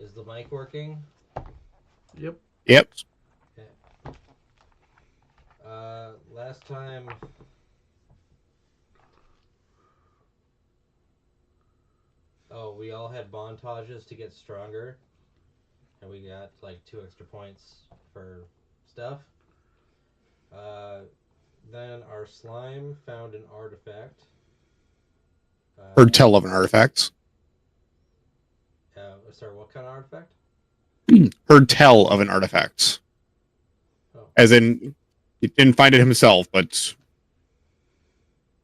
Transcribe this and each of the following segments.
Is the mic working? Yep. Yep. Okay. Last time. Oh, we all had montages to get stronger, and we got like 2 extra points for stuff. Uh, then our slime found an artifact. Heard tell of an artifact. Sorry, what kind of artifact? Heard tell of an artifact. Oh. As in, he didn't find it himself, but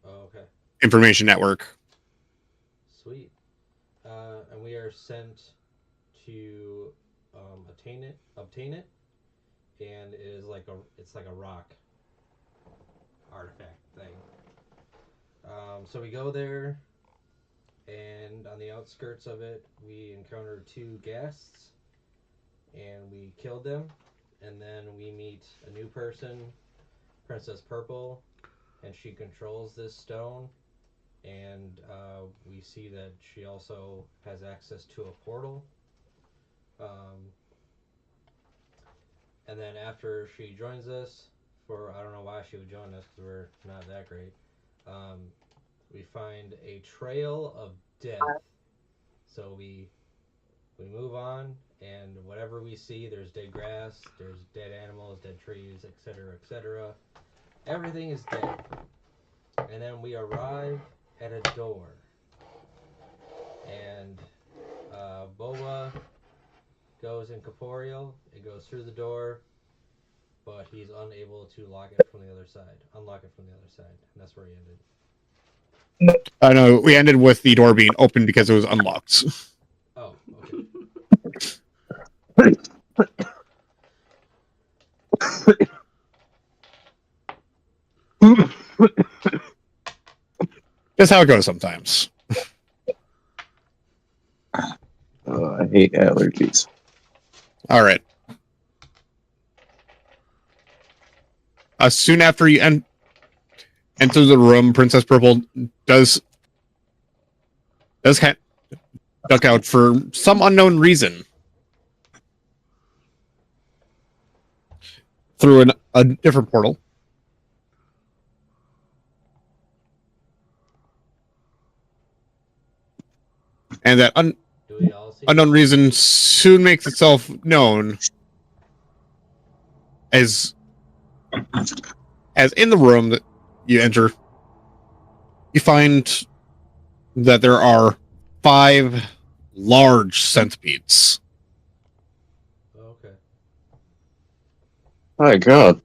Okay. information network. Sweet. And we are sent to obtain it, and it's like a rock artifact thing. So we go there, and on the outskirts of it, we encounter 2 guests, and we killed them, and then we meet a new person, Princess Purple, and she controls this stone, and we see that she also has access to a portal. And then after she joins us, I don't know why she would join us because we're not that great. We find a trail of death. So we move on, and whatever we see, there's dead grass, there's dead animals, dead trees, etc., etc. Everything is dead. And then we arrive at a door, and Boba goes incorporeal. It goes through the door, but he's unable to unlock it from the other side, and that's where he ended. No, we ended with the door being open because it was unlocked. Oh, okay. That's how it goes sometimes. I hate allergies. All right. Soon after you enter the room, Princess Purple does duck out for some unknown reason through a different portal. And that unknown reason soon makes itself known as in the room that you enter, you find that there are 5 large centipedes. Okay. My God.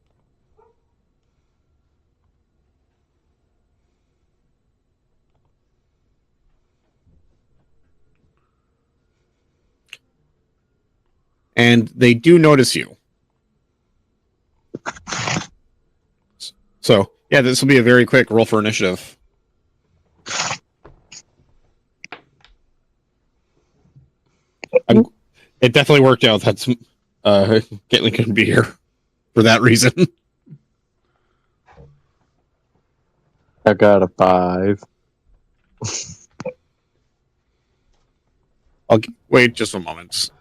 And they do notice you. So, yeah, this will be a very quick roll for initiative. It definitely worked out that Caitlin couldn't be here for that reason. I got a 5. I'll wait just a moment.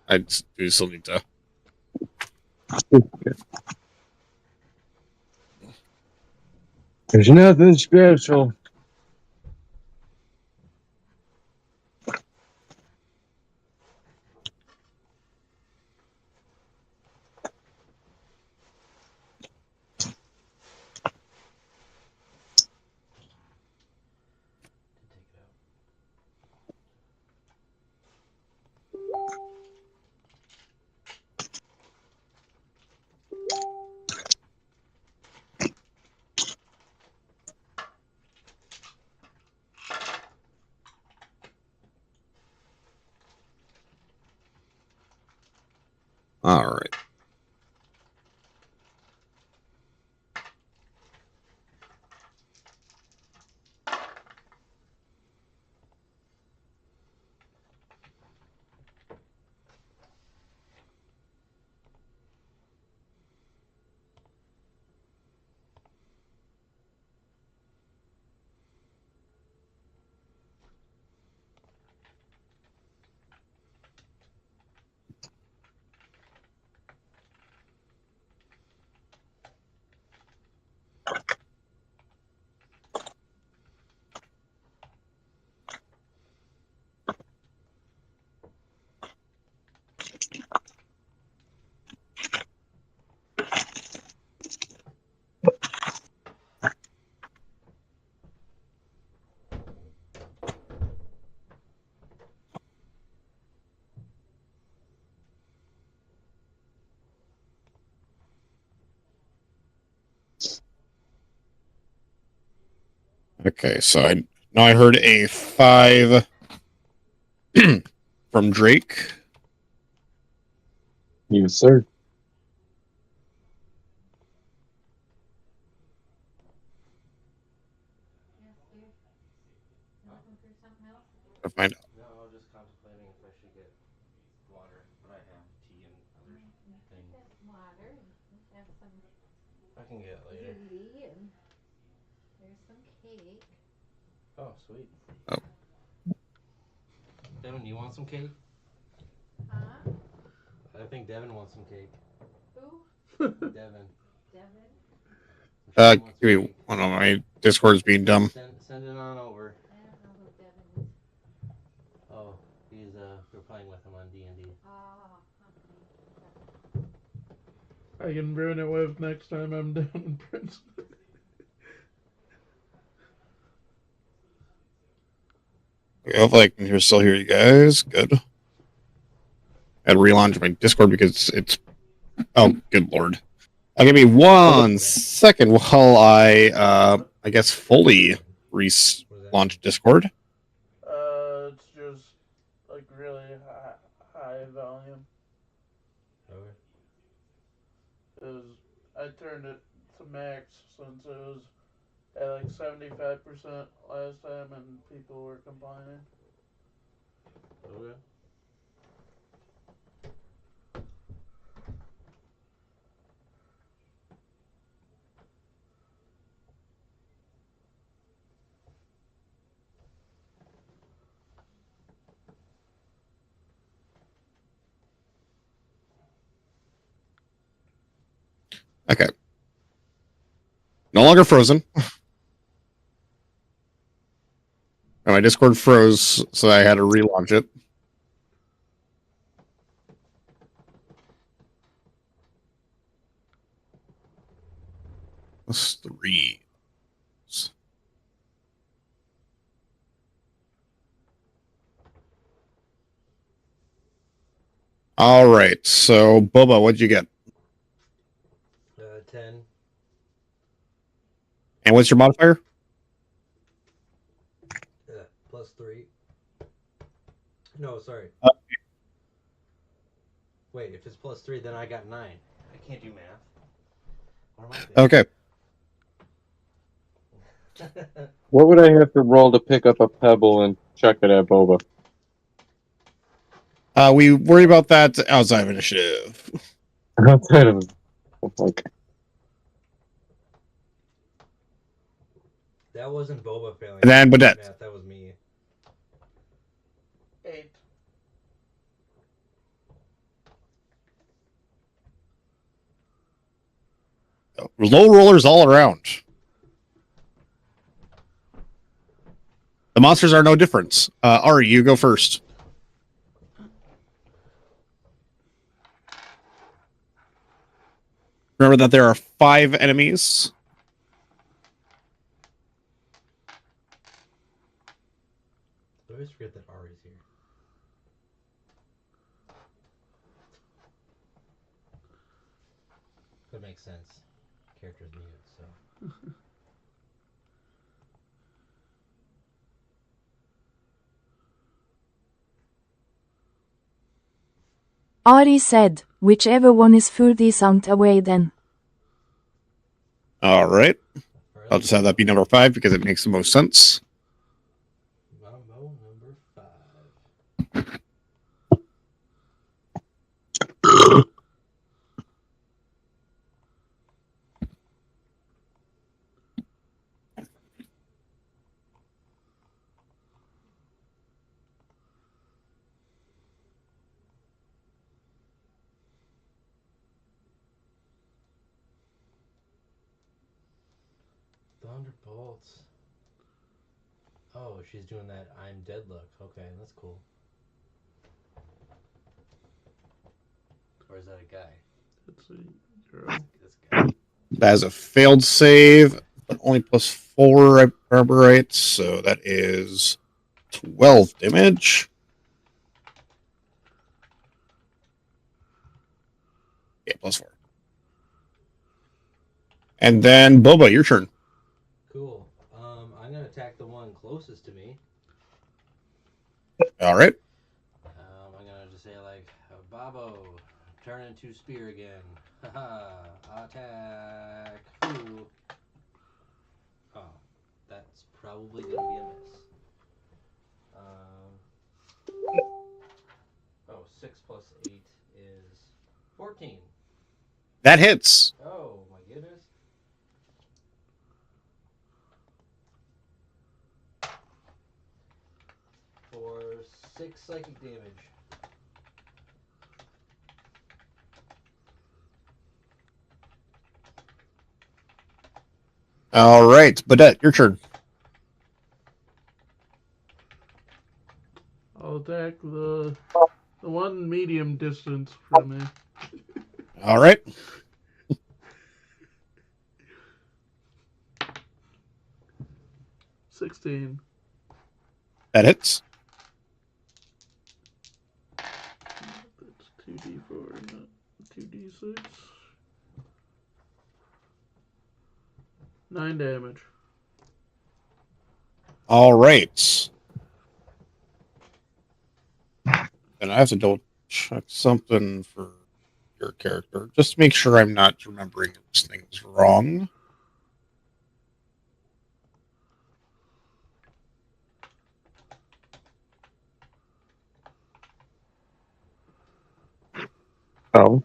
I do still need to. There's nothing special. All right. Okay, so I heard a 5 from Drake. Yes, sir. I find No, I was just contemplating if I should get water, but I have tea and other things. Water and have some I can get it later. ziti and there's some cake. Oh, sweet. Oh. Devin, you want some cake? Huh? I think Devin wants some cake. Who? Devin. Devin? I'm sure he wants some give me cake. one on my Discord's being dumb. Send it on over. I don't know who Devin is. Oh, we're playing with him on D&D. Oh, I can ruin it with next time I'm down in Princeton. Hopefully I can still hear you guys. Good. I had to relaunch my Discord because it's... Oh, good lord. Give me 1 second while I guess fully relaunch Discord. It's just like really high volume. Okay. I turned it to max since it was at like 75% last time and people were complaining. Okay. Okay. No longer frozen. And my Discord froze, so I had to relaunch it. That's 3. All right. So, Boba, what'd you get? 10. And what's your modifier? +3. No, sorry. Wait, if it's +3, then I got 9. I can't do math. What am I thinking? Okay. What would I have to roll to pick up a pebble and chuck it at Boba? We worry about that outside of initiative. Outside of okay. That wasn't Boba failing. And then Badette. Math, that was me. 8. Low rollers all around. The monsters are no different. Ari, you go first. Remember that there are 5 enemies. I always forget that Ari's here. That makes sense. Character's muted, so. Ari said, whichever one is furthest away then. All right. Alright, I'll just have that be number 5 because it makes the most sense. Mambo number 5. Thunderbolts. Oh, she's doing that I'm dead look. Okay, that's cool. Or is that a guy? That's a girl. This guy. That is a failed save, but only +4, I remember right. So that is 12 damage. Yeah, +4. And then Boba, your turn. Cool. I'm gonna closest to me. All right. I'm gonna just say like, Babo, turn into spear again. Haha, attack. Ooh. Oh, that's probably gonna be a miss. Oh, 6 plus 8 is 14. That hits. Oh my goodness. For 6 psychic damage. All right, Badette, your turn. I'll attack the one medium distance from me. All right. 16. That hits. That's 2d4, not 2d6. 9 damage. All right. And I have to double check something for your character, just to make sure I'm not remembering these things wrong. Oh.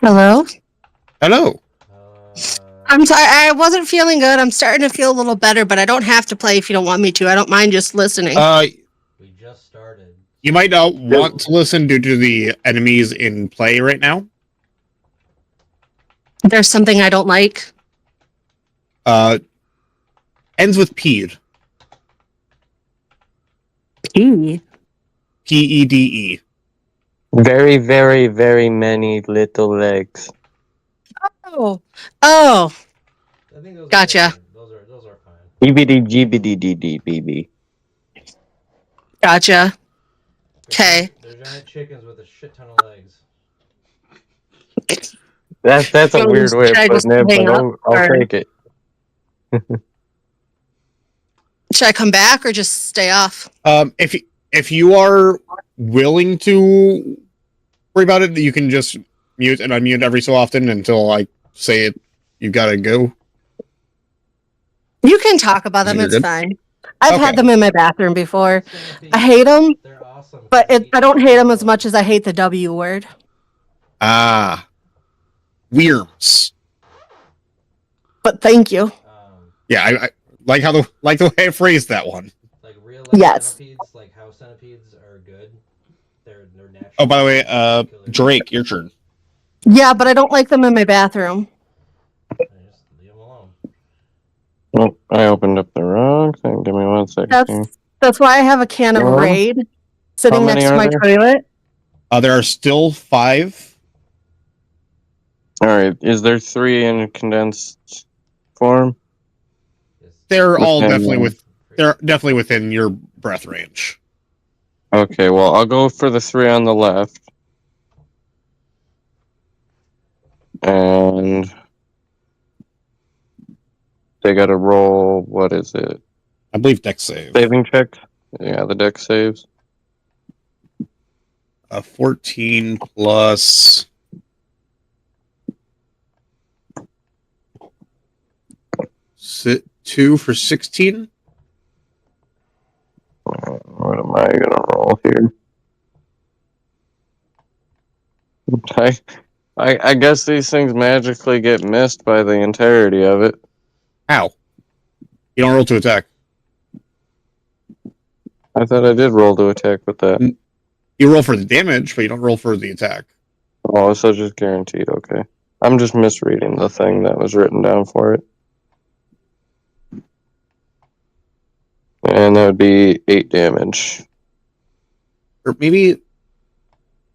Hello? Hello. I'm sorry, I wasn't feeling good. I'm starting to feel a little better, but I don't have to play if you don't want me to. I don't mind just listening. We just started. You might not want to listen due to the enemies in play right now. There's something I don't like. Ends with Pede. P. Pede. Very, very, very many little legs. Oh. I think those Gotcha. Are fine. Those are fine. EBD, GBD, BB. Gotcha. Okay. They're giant chickens with a shit ton of legs. That's a weird way of Should I just putting it, hang but up, I'll or take it. should I come back or just stay off? If you are willing to worry about it, you can just mute and unmute every so often until I say it. You gotta go. You can talk about them. You're It's good? fine. I've Okay. had them in my bathroom before. Centipedes, I hate them, they're awesome. but I don't hate them as much as I hate the W word. Worms. But thank you. Yeah, I like the way I phrased that one. Like real life Yes. centipedes, like house centipedes are good. They're natural. Oh, by the way, Drake, your turn. Yeah, but I don't like them in my bathroom. Just leave them alone. Oh, I opened up the wrong thing. Give me 1 second. here. That's why I have a can of Oh. Raid sitting How many next to are my there? toilet. There are still 5. All right. Is there 3 in condensed form? They're all Within, they're definitely within your breath range. Okay, well, I'll go for the 3 on the left. And they got to roll, what is it? I believe dex save. Saving check? Yeah, the deck saves. 14 plus 2 for 16. What am I going to roll here? I guess these things magically get missed by the entirety of it. How? You don't roll to attack. I thought I did roll to attack with that. You roll for the damage, but you don't roll for the attack. Oh, so just guaranteed. Okay. I'm just misreading the thing that was written down for it. And that would be 8 damage. Or maybe...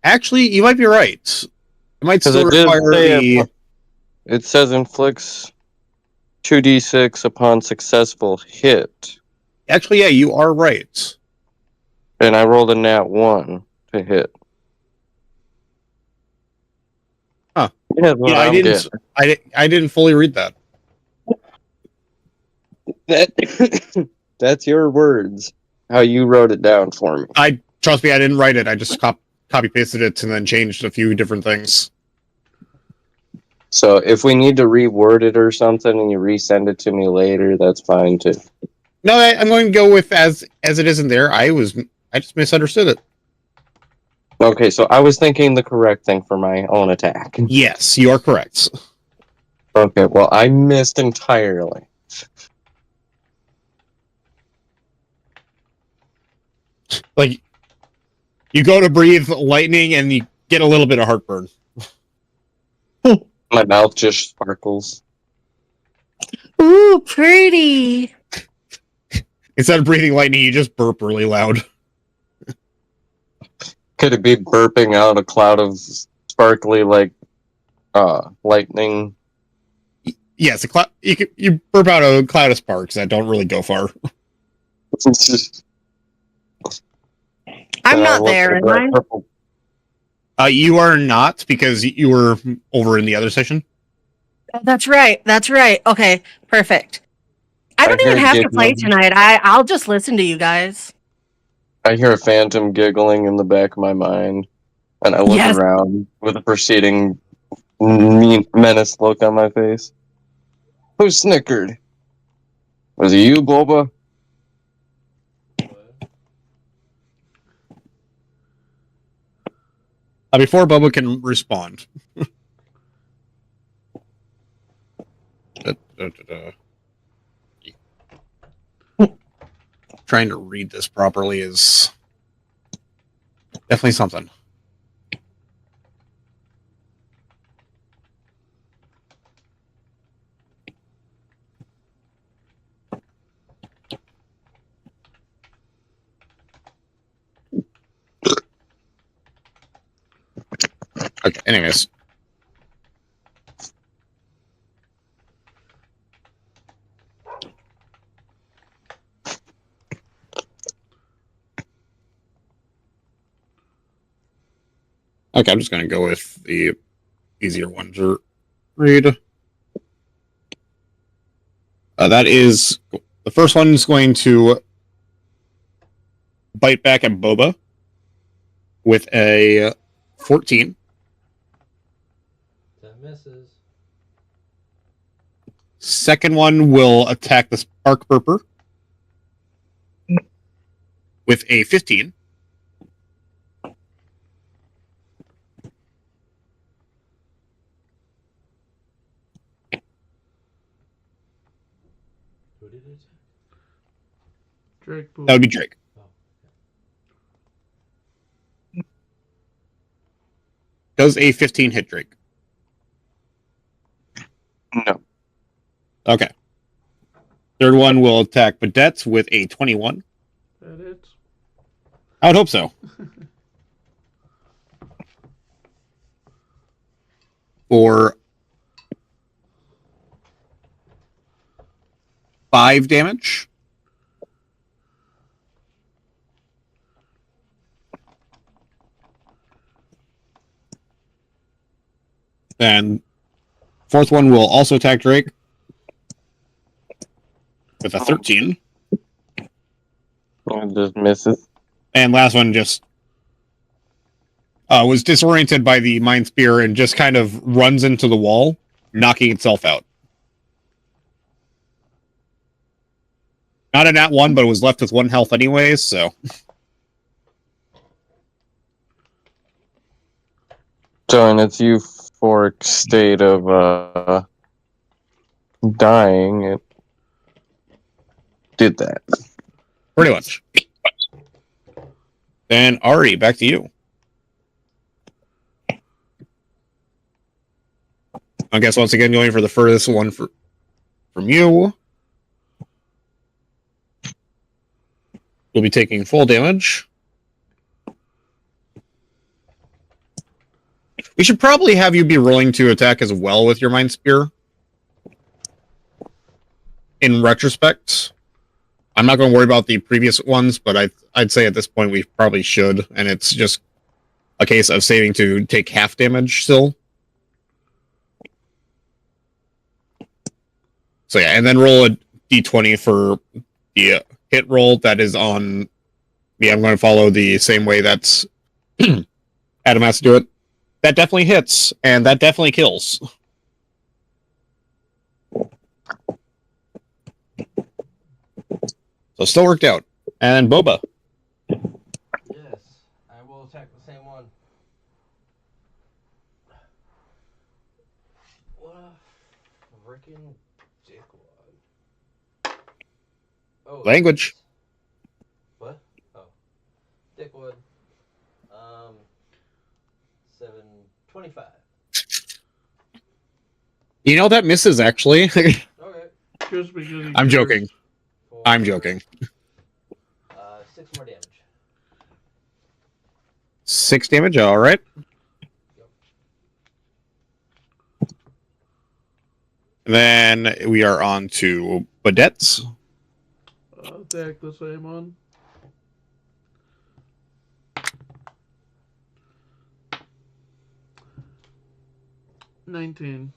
Actually, you might be right. It might still it did require say the... It says inflicts 2d6 upon successful hit. Actually, yeah, you are right. And I rolled a nat 1 to hit. Huh. Yeah, what I I'm didn't. I didn't fully read that. That That's your words. How you wrote it down for me. Trust me, I didn't write it. I just copy pasted it and then changed a few different things. So if we need to reword it or something and you resend it to me later, that's fine too. No, I'm going to go with as it is in there. I just misunderstood it. Okay, so I was thinking the correct thing for my own attack. Yes, you are correct. Okay, well, I missed entirely. Like, you go to breathe lightning and you get a little bit of heartburn. My mouth just sparkles. Ooh, pretty. Instead of breathing lightning, you just burp really loud. Could it be burping out a cloud of sparkly, lightning? Yes, you burp out a cloud of sparks that don't really go far. It's just, I'm and I not look there, at am that I? purple- You are not, because you were over in the other session. Oh, that's right. That's right. Okay, perfect. I don't I even hear have to play giggling. tonight. I'll just listen to you guys. I hear a phantom giggling in the back of my mind, and I look Yes. around with a proceeding menace look on my face. Who snickered? Was it you, Boba? Before Bubba can respond. Trying to read this properly is definitely something. Okay, anyways. Okay, I'm just going to go with the easier one to read. That is, the first one is going to bite back at Boba with a 14. That misses. Second one will attack the Spark Burper with a 15. Who did it? Drake Boo. That would be Drake. Oh. Does a 15 hit Drake? No. Okay. Third one will attack Badette with a 21. That it? I would hope so. For 5 damage. Then fourth one will also attack Drake with a 13. It just misses. And last one just was disoriented by the Mind Spear and just kind of runs into the wall, knocking itself out. Not a nat 1, but it was left with 1 health anyways, so. So in its euphoric state of dying, it did that. Pretty much. Then Ari, back to you. I guess once again going for the furthest one from you. You'll be taking full damage. We should probably have you be rolling to attack as well with your Mind Spear. In retrospect, I'm not going to worry about the previous ones, but I'd say at this point we probably should, and it's just a case of saving to take half damage still. So yeah, and then roll a d20 for the hit roll that is on me. I'm going to follow the same way that's Adam has to do it. That definitely hits, and that definitely kills. So still worked out. And Boba. Yes, I will attack the same one. What a freaking dickwad. Oh, Language. what? Oh, dickwood. 725. You know, that misses, actually. Okay. Just because he I'm cares. joking. For, I'm joking. 6 more damage. 6 damage, alright. Then we are on to Badette's. Attack the same one. $19.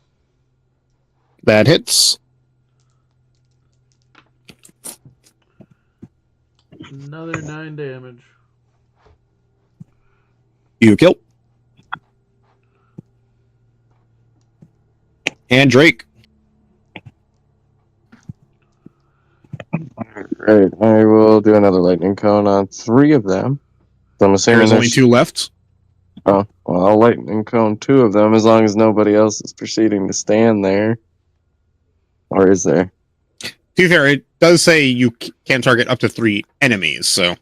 That hits. Another 9 damage. You kill. And Drake. Alright, I will do another lightning cone on 3 of them. So I'm assuming There's only 2 left. Oh, well, I'll lightning cone 2 of them as long as nobody else is proceeding to stand there. Or is there? To be fair, it does say you can target up to 3 enemies, so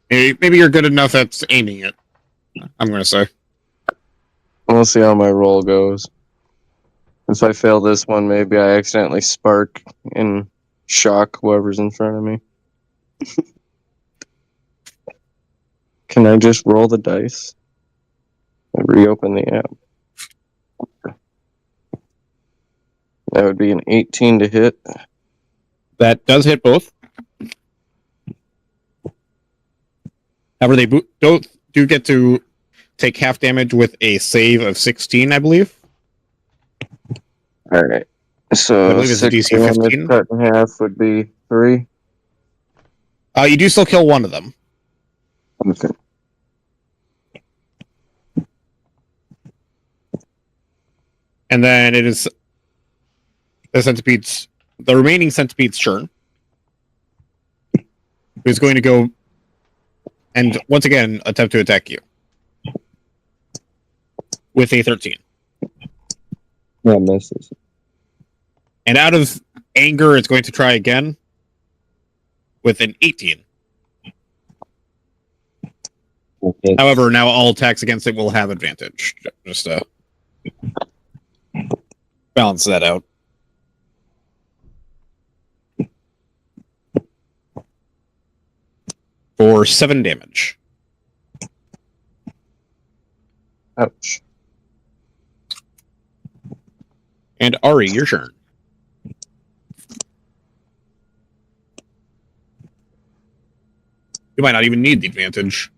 maybe you're good enough at aiming it. I'm going to say. We'll see how my roll goes. If I fail this one, maybe I accidentally spark and shock whoever's in front of me. Can I just roll the dice and reopen the app? That would be an 18 to hit. That does hit both. However, they both do get to take half damage with a save of 16, I believe. Alright. I So believe it's a 6 DC damage 15. cut in half would be 3. You do still kill one of them. Okay. And then it is the remaining centipede's turn. Who's going to go and once again attempt to attack you with a 13. That misses. And out of anger, it's going to try again with an 18. Okay. However, now all attacks against it will have advantage. Just to balance that out. For 7 damage. Ouch. And Ari, your turn. You might not even need the advantage.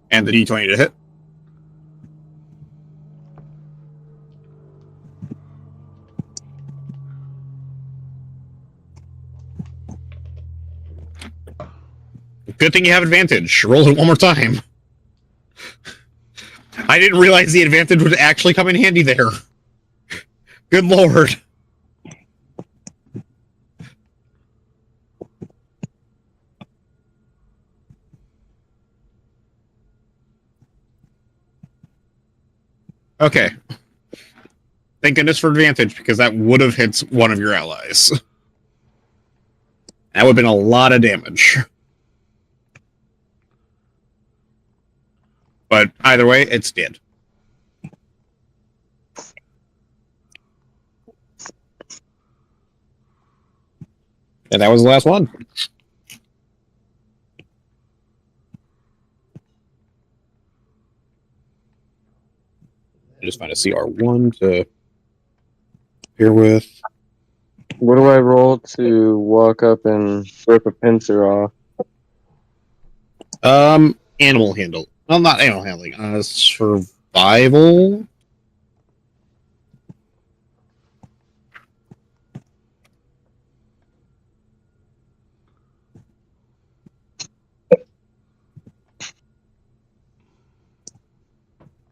And the D20 to hit. Good thing you have advantage. Roll it one more time. I didn't realize the advantage would actually come in handy there. Good lord. Okay. Thank goodness for advantage, because that would have hit one of your allies. That would have been a lot of damage. But either way, it's dead. And that was the last one. I just find a CR1 to pair with. What do I roll to walk up and rip a pincer off? Animal handle. Well, not animal handling. Survival.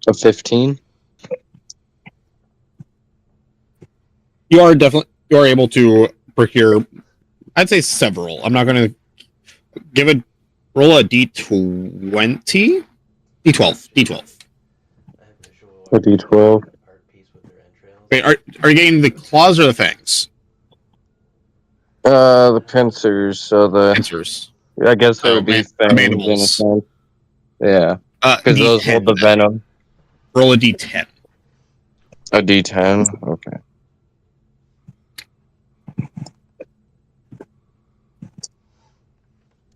A 15? You are able to procure. I'd say several. I'm not going to give it. Roll a d20, d12, d12. I have visual A D12. art piece with their entrails. Wait, are you getting the claws or the fangs? The pincers, so the... Pincers. I guess they Oh, would be man, fangs in a mandibles. sense. Yeah, because those D10. hold the venom. Roll a d10. A D10? Okay.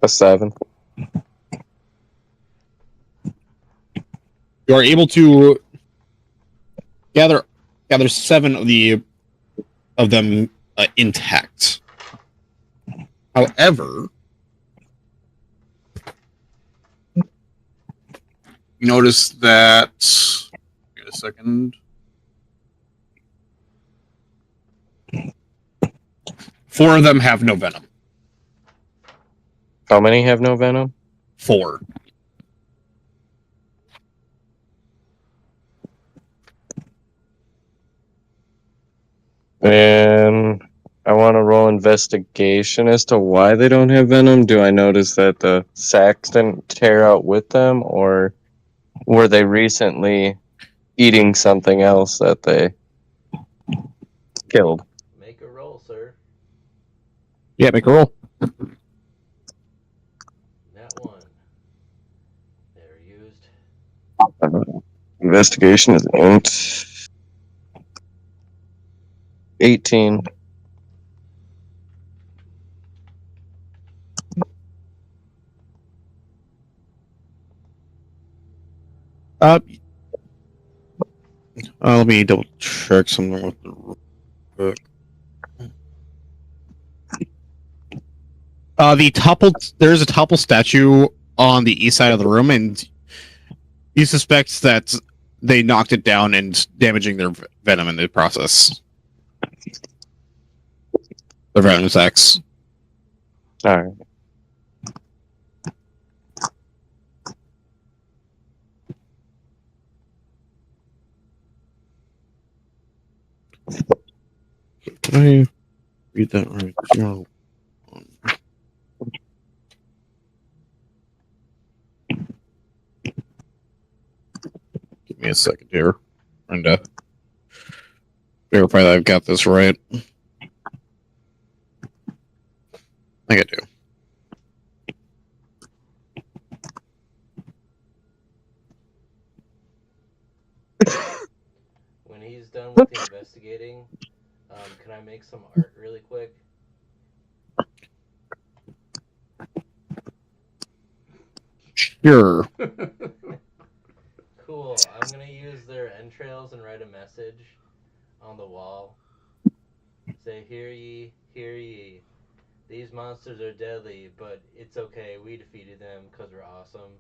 A 7. You are able to gather 7 of them intact. However, you notice that. Wait a second. 4 of them have no venom. How many have no venom? 4. And I want to roll investigation as to why they don't have venom. Do I notice that the sacks didn't tear out with them, or were they recently eating something else that they killed? Make a roll, sir. Yeah, make a roll. That one. They're used. Investigation is int. 18. Let me double check something with the book. There's a topple statue on the east side of the room, and he suspects that they knocked it down and damaging their venom in the process. Their venom sacks. Alright. Can I read that right? 0, 1. Give me a second here. And verify that I've got this right. I think I do. When he's done with the investigating, can I make some art really quick? Sure. Cool. I'm gonna use their entrails and write a message on the wall. Say, hear ye, hear ye. These monsters are deadly, but it's okay. We defeated them because we're awesome.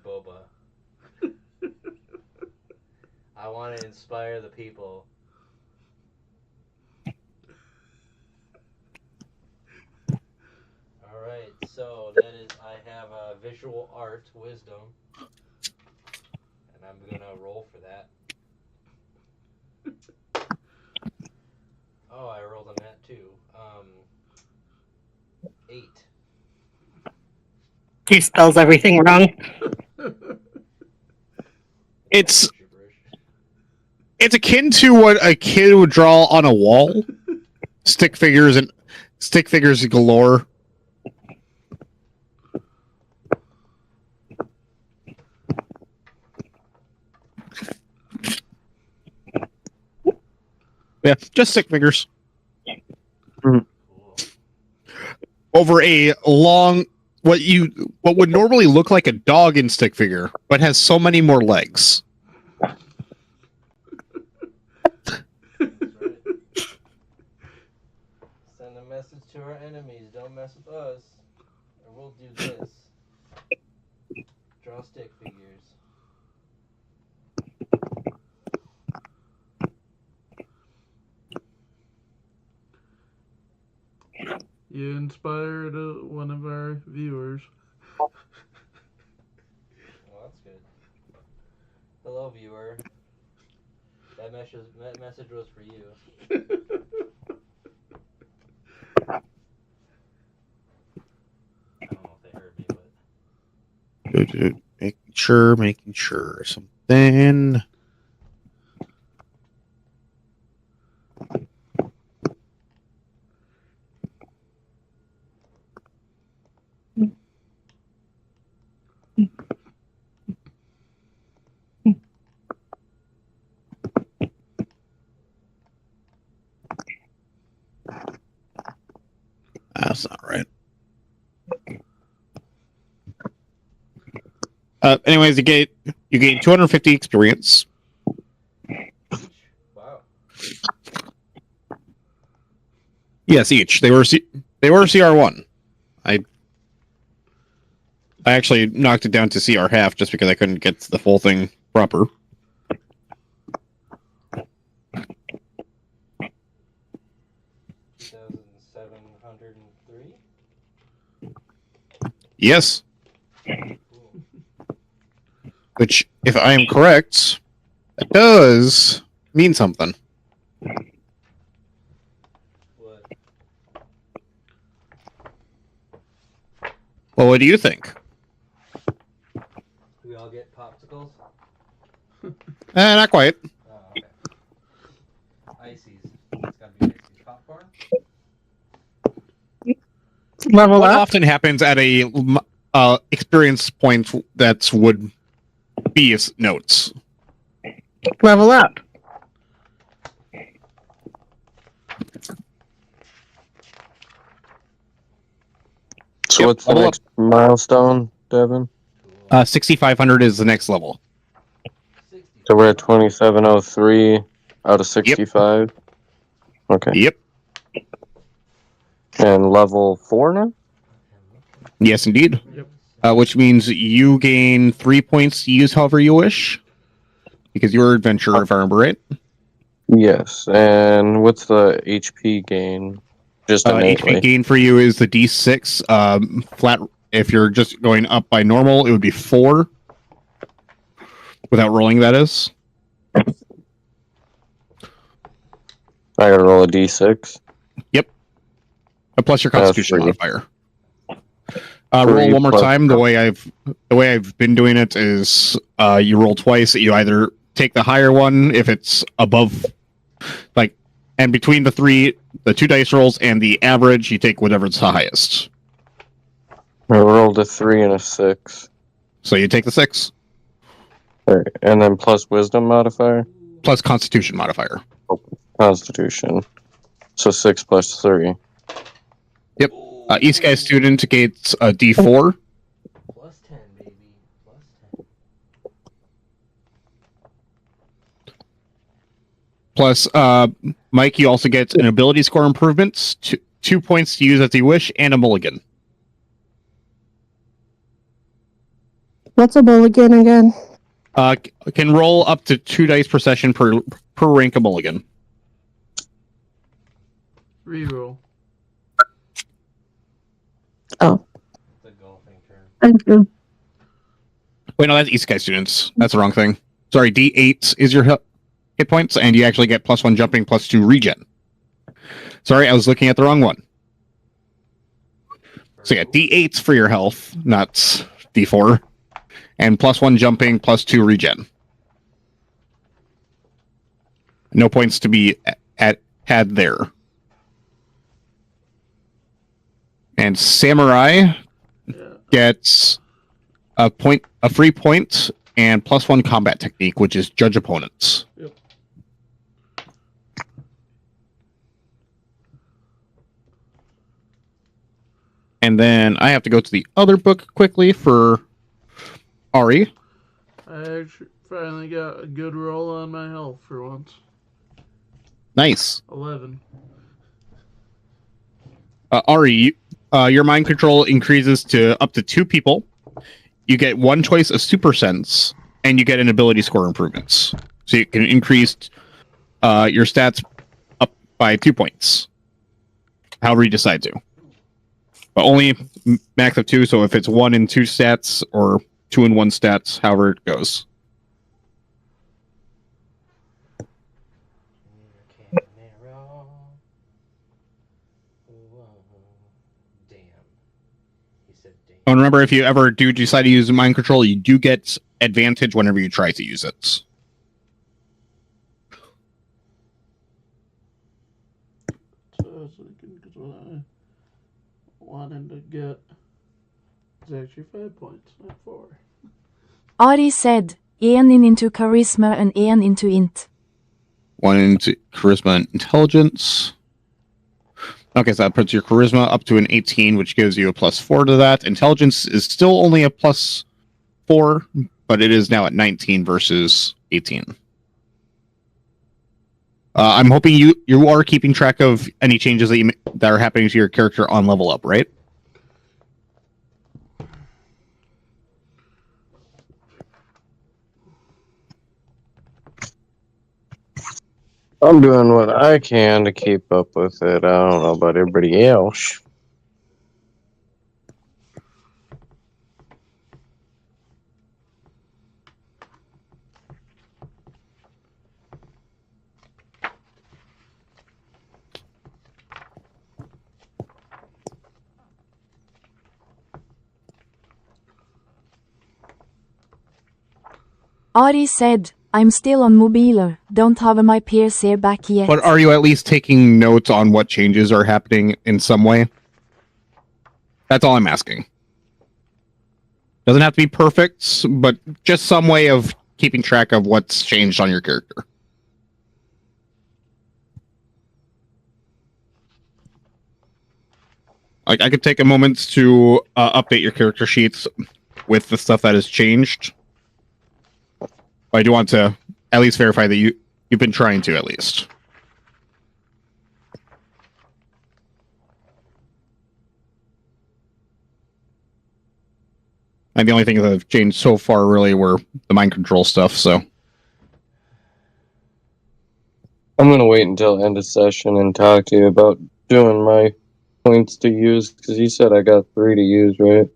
Boba. I want to inspire the people. Alright, so that is, I have a visual art wisdom. And I'm gonna roll for that. Oh, I rolled on that too. 8. He spells everything wrong. It's akin to what a kid would draw on a wall. Stick figures galore. Yeah, just stick figures. Cool. Over a long, what would normally look like a dog in stick figure, but has so many more legs. enemies. Don't mess with us, or we'll do this. Draw stick figures. You inspired one of our viewers. Well, that's good. Hello, viewer. That message was for you. I don't know if they heard me, but Making sure something. That's not right. Anyways, you gain 250 experience. wow. Yes, each. They were CR1. I actually knocked it down to CR half just because I couldn't get the full thing proper. Yes. Which, if I am correct, that does mean something. What? Well, what do you think? We all get popsicles? Not quite. Oh, okay. Ices. It's gotta be ices. Popcorn? Level What up. often happens at a experience point that would be as notes? Level up. So Yep, what's the level next milestone, Devin? 6,500 is the next level. 60. So we're at 2703 out of 65. Okay. Yep. And level 4 now? Yes, indeed. Yep. Which means you gain 3 points to use however you wish. Because you're an adventurer, if I remember right. Yes. And what's the HP gain? Just innately. HP gain for you is the D6. Flat. If you're just going up by normal, it would be 4. Without rolling, that is. I gotta roll a D6. Yep. Plus your Constitution 3. modifier. Roll 3 one more plus- time. The way I've been doing it is you roll twice. You either take the higher one if it's above, and between the 2 dice rolls and the average, you take whatever's the highest. I rolled a 3 and a 6. So you take the 6 Right. And then plus wisdom modifier? plus Constitution modifier. Constitution. So 6 plus 3. East Guy student gets a D4. Plus 10, baby. Plus 10. Plus, Mike, you also get an ability score improvement, 2 points to use as you wish, and a mulligan. What's a mulligan again? Can roll up to 2 dice per session per rank a mulligan. Reroll. Oh. The golfing term. Thank you. Wait, no, that's East Guy students. That's the wrong thing. Sorry, D8 is your hit points, and you actually get +1 jumping, +2 regen. Sorry, I was looking at the wrong one. So yeah, D8's for your health, not D4. And +1 jumping, +2 regen. No points to be had there. And Samurai Yeah. gets a free point, and +1 combat technique, which is judge opponents. Yep. And then I have to go to the other book quickly for Ari. I actually finally got a good roll on my health for once. Nice. 11. Ari, your mind control increases to up to 2 people. You get 1 choice of super sense, and you get an ability score improvements. So you can increase your stats up by 2 points, however you decide to. But only max of 2, so if it's 1 and 2 stats, or 2 and 1 stats, however it goes. Damn. He said damn. And remember, if you ever do decide to use mind control, you do get advantage whenever you try to use it. Because what I wanted to get is actually 5 points, not 4. Ari said, 1 into charisma and 1 into int. 1 into charisma and intelligence. Okay, so that puts your charisma up to an 18, which gives you a +4 to that. Intelligence is still only a +4, but it is now at 19 versus 18. I'm hoping you are keeping track of any changes that are happening to your character on level up, right? I'm doing what I can to keep up with it. I don't know about everybody else. Ari said, I'm still on mobile, don't have my PC back yet. But are you at least taking notes on what changes are happening in some way? That's all I'm asking. Doesn't have to be perfect, but just some way of keeping track of what's changed on your character. I could take a moment to update your character sheets with the stuff that has changed. But I do want to at least verify that you've been trying to, at least. And the only things that have changed so far really were the mind control stuff, so. I'm going to wait until end of session and talk to you about doing my points to use, because you said I got 3 to use, right?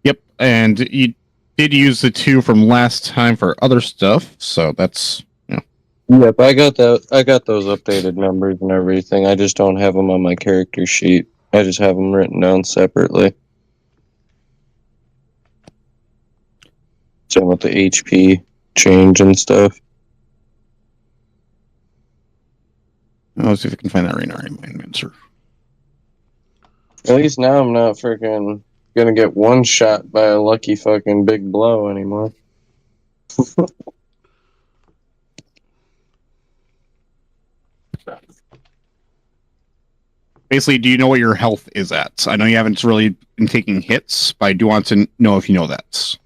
Yep, and you did use the 2 from last time for other stuff, so that's, Yep, I got that. I got those updated numbers and everything. I just don't have them on my character sheet. I just have them written down separately. Same with the HP change and stuff. Let's see if I can find that right now. Mind answer. At least now I'm not freaking gonna get one shot by a lucky fucking big blow anymore. Basically, do you know what your health is at? I know you haven't really been taking hits, but I do want to know if you know that.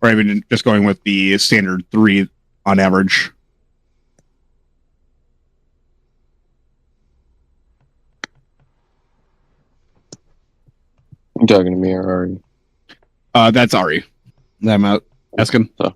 Or even just going with the standard 3 on average. You talking to me or Ari? That's Ari. I'm asking. So.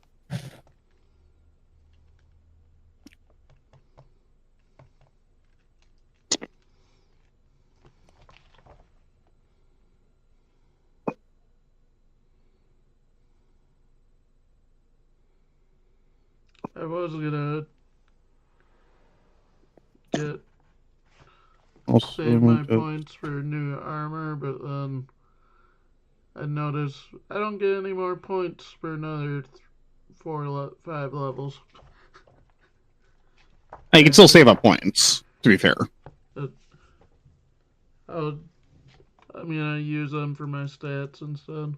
I was gonna save my points for new armor, but then I noticed I don't get any more points for another 5 levels. You can still save up points, to be fair. I use them for my stats instead.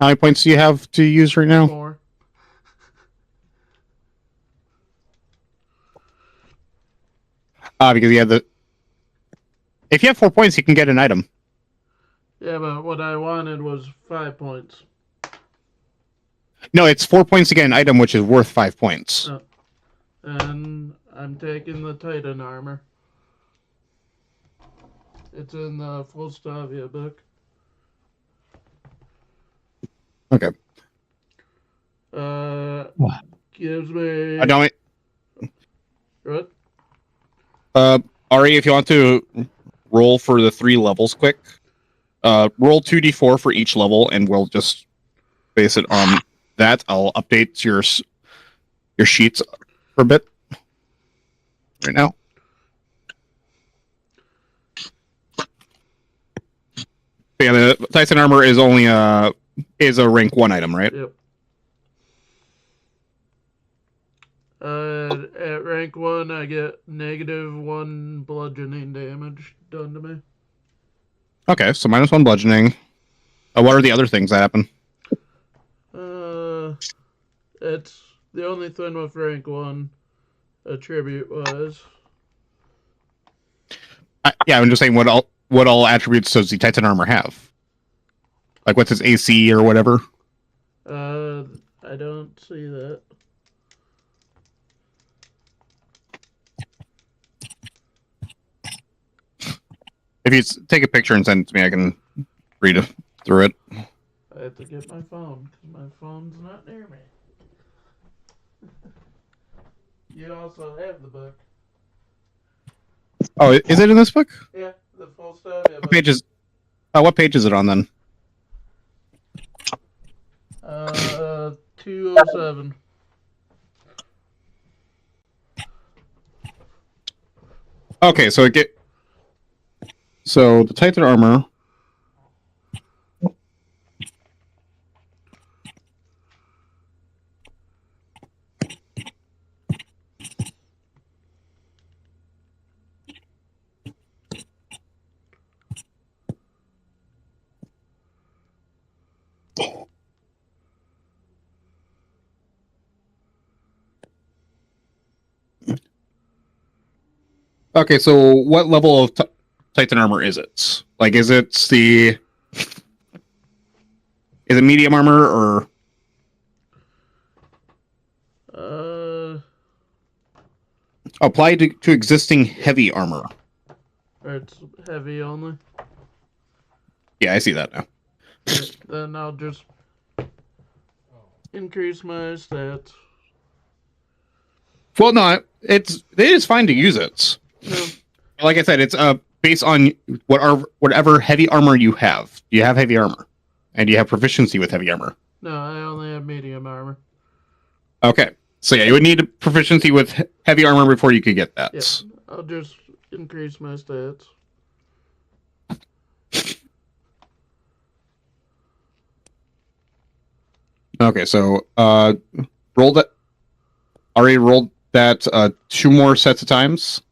How many points do you have to use right now? 4. Because you have if you have 4 points, you can get an item. Yeah, but what I wanted was 5 points. No, it's 4 points to get an item, which is worth 5 points. And I'm taking the Titan armor. It's in the Volstavia book. Okay. Gives me. I don't. What? Ari, if you want to roll for the 3 levels quick, roll 2d4 for each level, and we'll just base it on that. I'll update your sheets for a bit right now. But yeah, the Titan armor is only is a rank 1 item, right? Yep. At rank 1, I get -1 bludgeoning damage done to me. Okay, so -1 bludgeoning. What are the other things that happen? It's the only thing with rank 1 attribute was. Yeah, I'm just saying what all attributes does the Titan armor have? Like what's his AC or whatever? I don't see that. If you take a picture and send it to me, I can read through it. I have to get my phone because my phone's not near me. You also have the book. Oh, is it in this book? Yeah, the Volstavia book. What pages? What page is it on then? 207. Okay, so the Titan armor. Okay, so what level of Titan armor is it? Like, is it medium armor or? Apply to existing heavy armor. It's heavy only. Yeah, I see that now. Then I'll just increase my stats. Well, no, it is fine to use it. No. Like I said, it's based on whatever heavy armor you have. You have heavy armor, and you have proficiency with heavy armor. No, I only have medium armor. Okay, so yeah, you would need proficiency with heavy armor before you could get that. Yep. I'll just increase my stats. Okay, so roll that. Already rolled that 2 more sets of times.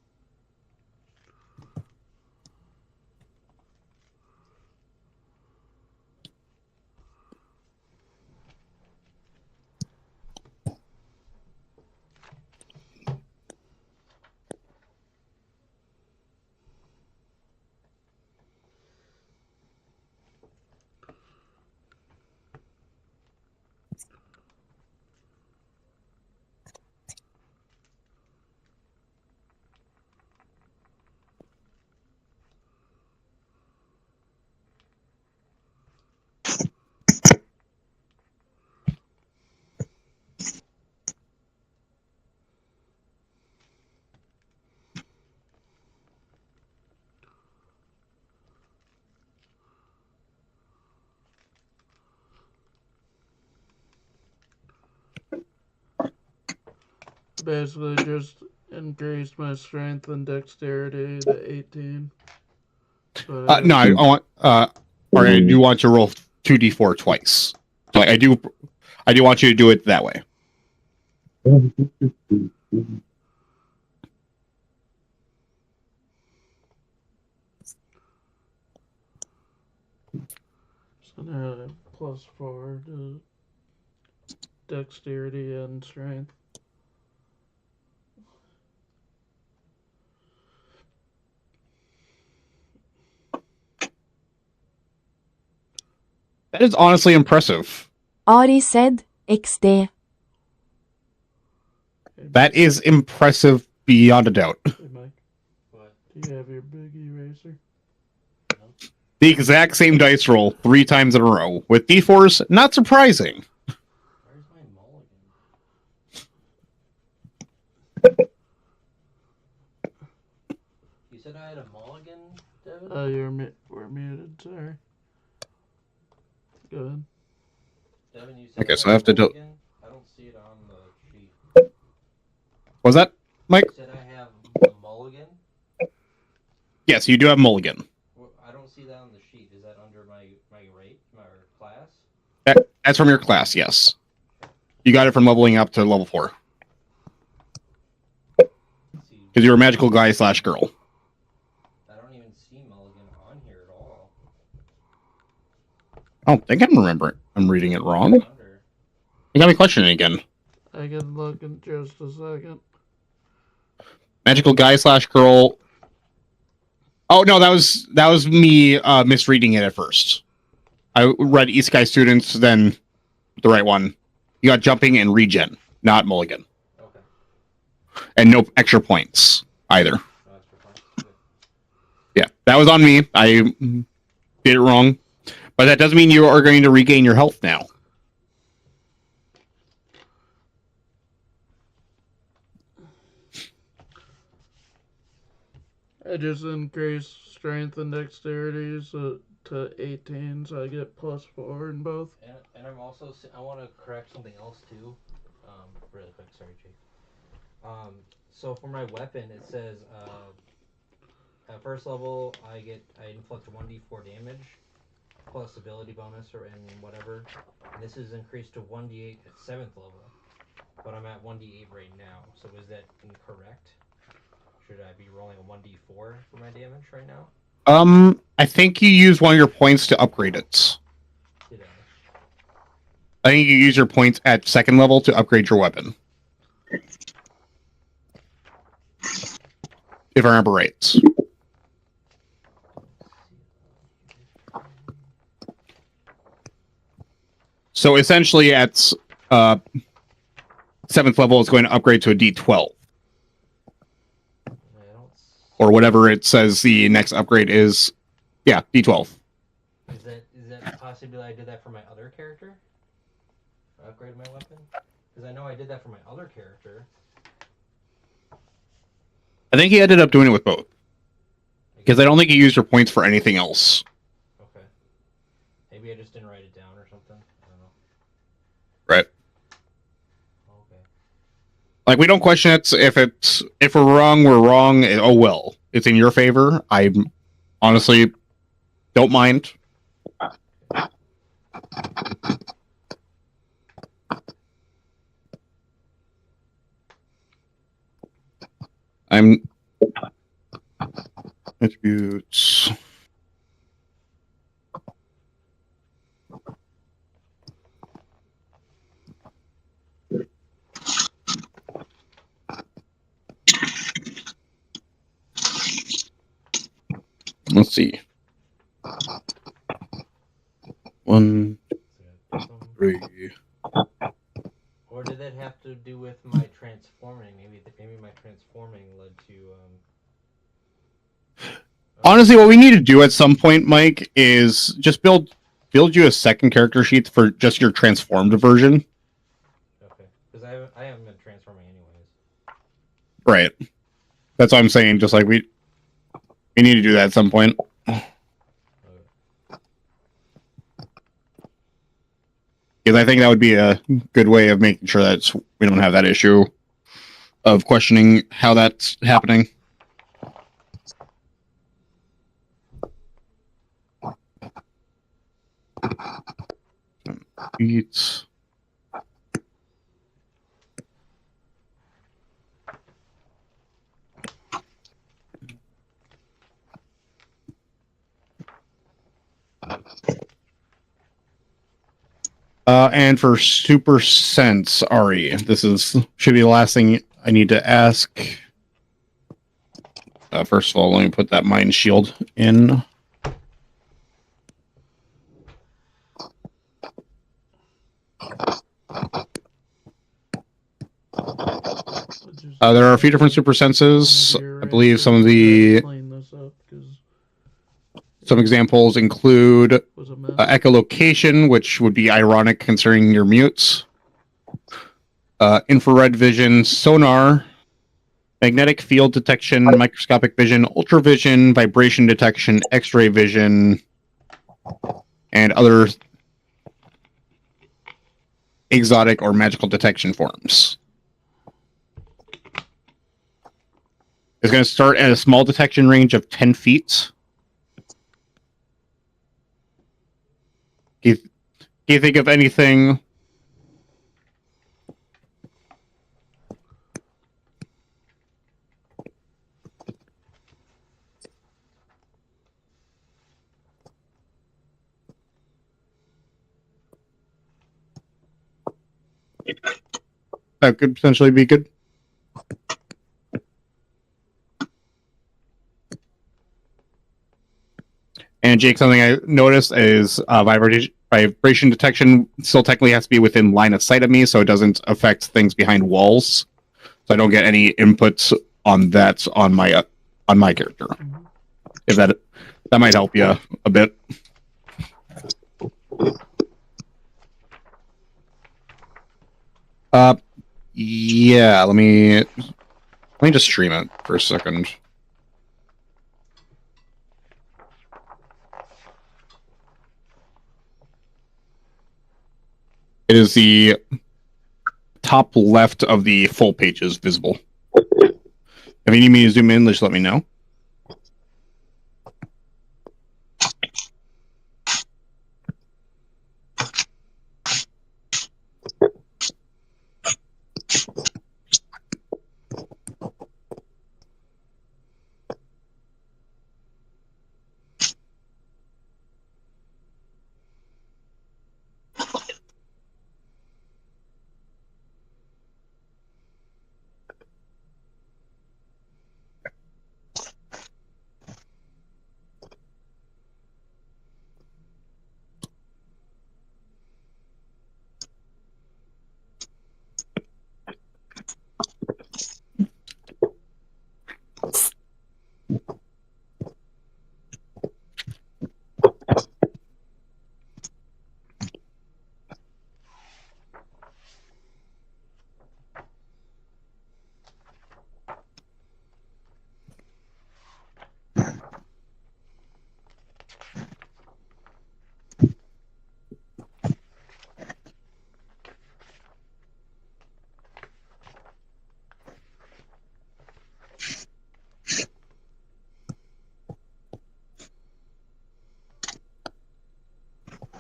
Basically, just increase my strength and dexterity to 18. No, I want. Or I do want you to roll 2d4 twice. So I do want you to do it that way. So now +4 to dexterity and strength. That is honestly impressive. Ari said, XD. That is impressive beyond a doubt. Hey, Mike, What? do you have your big eraser? The exact same dice roll 3 times in a row. With D4s, not surprising. Where's my mulligan? You said I had a mulligan, Devin? We're muted, sorry. Go ahead. Devin, you said Okay, I so had I have a to do. mulligan? I don't see it on the sheet. Was that, Mike? You said I have a mulligan? Yes, you do have mulligan. Well, I don't see that on the sheet. Is that under my rate, my class? That's from your class, yes. You got it from leveling up to level 4. Let's see. Because you're a magical guy / girl. I don't even see mulligan on here at all. I don't think I'm reading it wrong. Under. You got me questioning again. I can look in just a second. Magical guy / girl. Oh no, that was me misreading it at first. I read East Sky students, then the right one. You got jumping and regen, not mulligan, Okay. and no extra points either. No extra points. Good. Yeah, that was on me. I did it wrong, but that doesn't mean you are going to regain your health now. I just increased strength and dexterity to 18, so I get +4 in both. And I'm also I want to correct something else too, really quick. Sorry, Jake. So for my weapon, it says at first level I inflict 1d4 damage plus ability bonus or and whatever. And this is increased to 1d8 at 7th level, but I'm at 1d8 right now. So is that incorrect? Should I be rolling a 1d4 for my damage right now? I think you use one of your points to upgrade it. Did I think you use your points at 2nd level to upgrade your weapon. If I remember right. So essentially at 7th level, it's going to upgrade to a D12. Or whatever it says the next upgrade is. Yeah, D12. Is that possibly I did that for my other character? I upgraded my weapon? Because I know I did that for my other character. I think he ended up doing it with both. Because I don't think you used your points for anything else. Okay. Maybe I just didn't write it down or something. I don't know. Right. Okay. Like, we don't question it. If we're wrong, we're wrong. Oh well. It's in your favor. I honestly don't mind. I'm attributes. Let's see. 1, 3. Or did that have to do with my transforming? Maybe my transforming led to Honestly, what we need to do at some point, Mike, is just build you a second character sheet for just your transformed version. Okay. Because I haven't been transforming anyways. Right. That's what I'm saying. Just like we need to do that at some point. Because I think that would be a good way of making sure that we don't have that issue of questioning how that's happening. Eats. And for Super Sense, Ari, this should be the last thing I need to ask. First of all, let me put that mind shield in. There are a few different super senses. I believe some of the some examples include echolocation, which would be ironic concerning your mutes. Infrared vision, sonar, magnetic field detection, microscopic vision, ultravision, vibration detection, X-ray vision, and other exotic or magical detection forms. It's going to start at a small detection range of 10 feet. Do you think of anything? That could potentially be good. And Jake, something I noticed is vibration detection still technically has to be within line of sight of me, so it doesn't affect things behind walls. So I don't get any inputs on that on my character. If that might help you a bit. Yeah, let me just stream it for a second. It is the top left of the full page is visible. If you need me to zoom in, just let me know.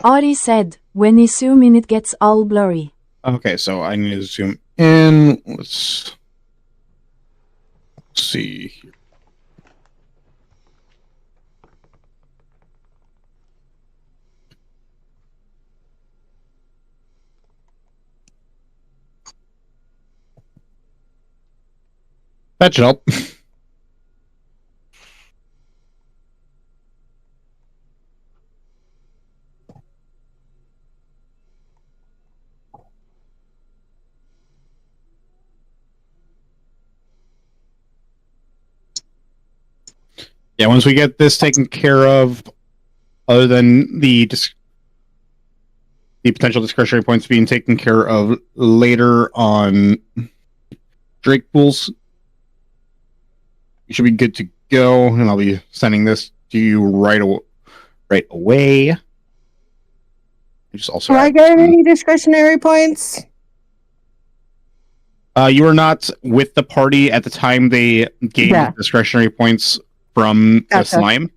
Ori said, when you zoom in it gets all blurry. Okay, so I need to zoom in. Let's see here. That should help. Yeah, once we get this taken care of, other than the potential discretionary points being taken care of later on Drake pools, you should be good to go, and I'll be sending this to you right away. Just also Do I get any discretionary points? You were not with the party at the time they gained discretionary points from the slime.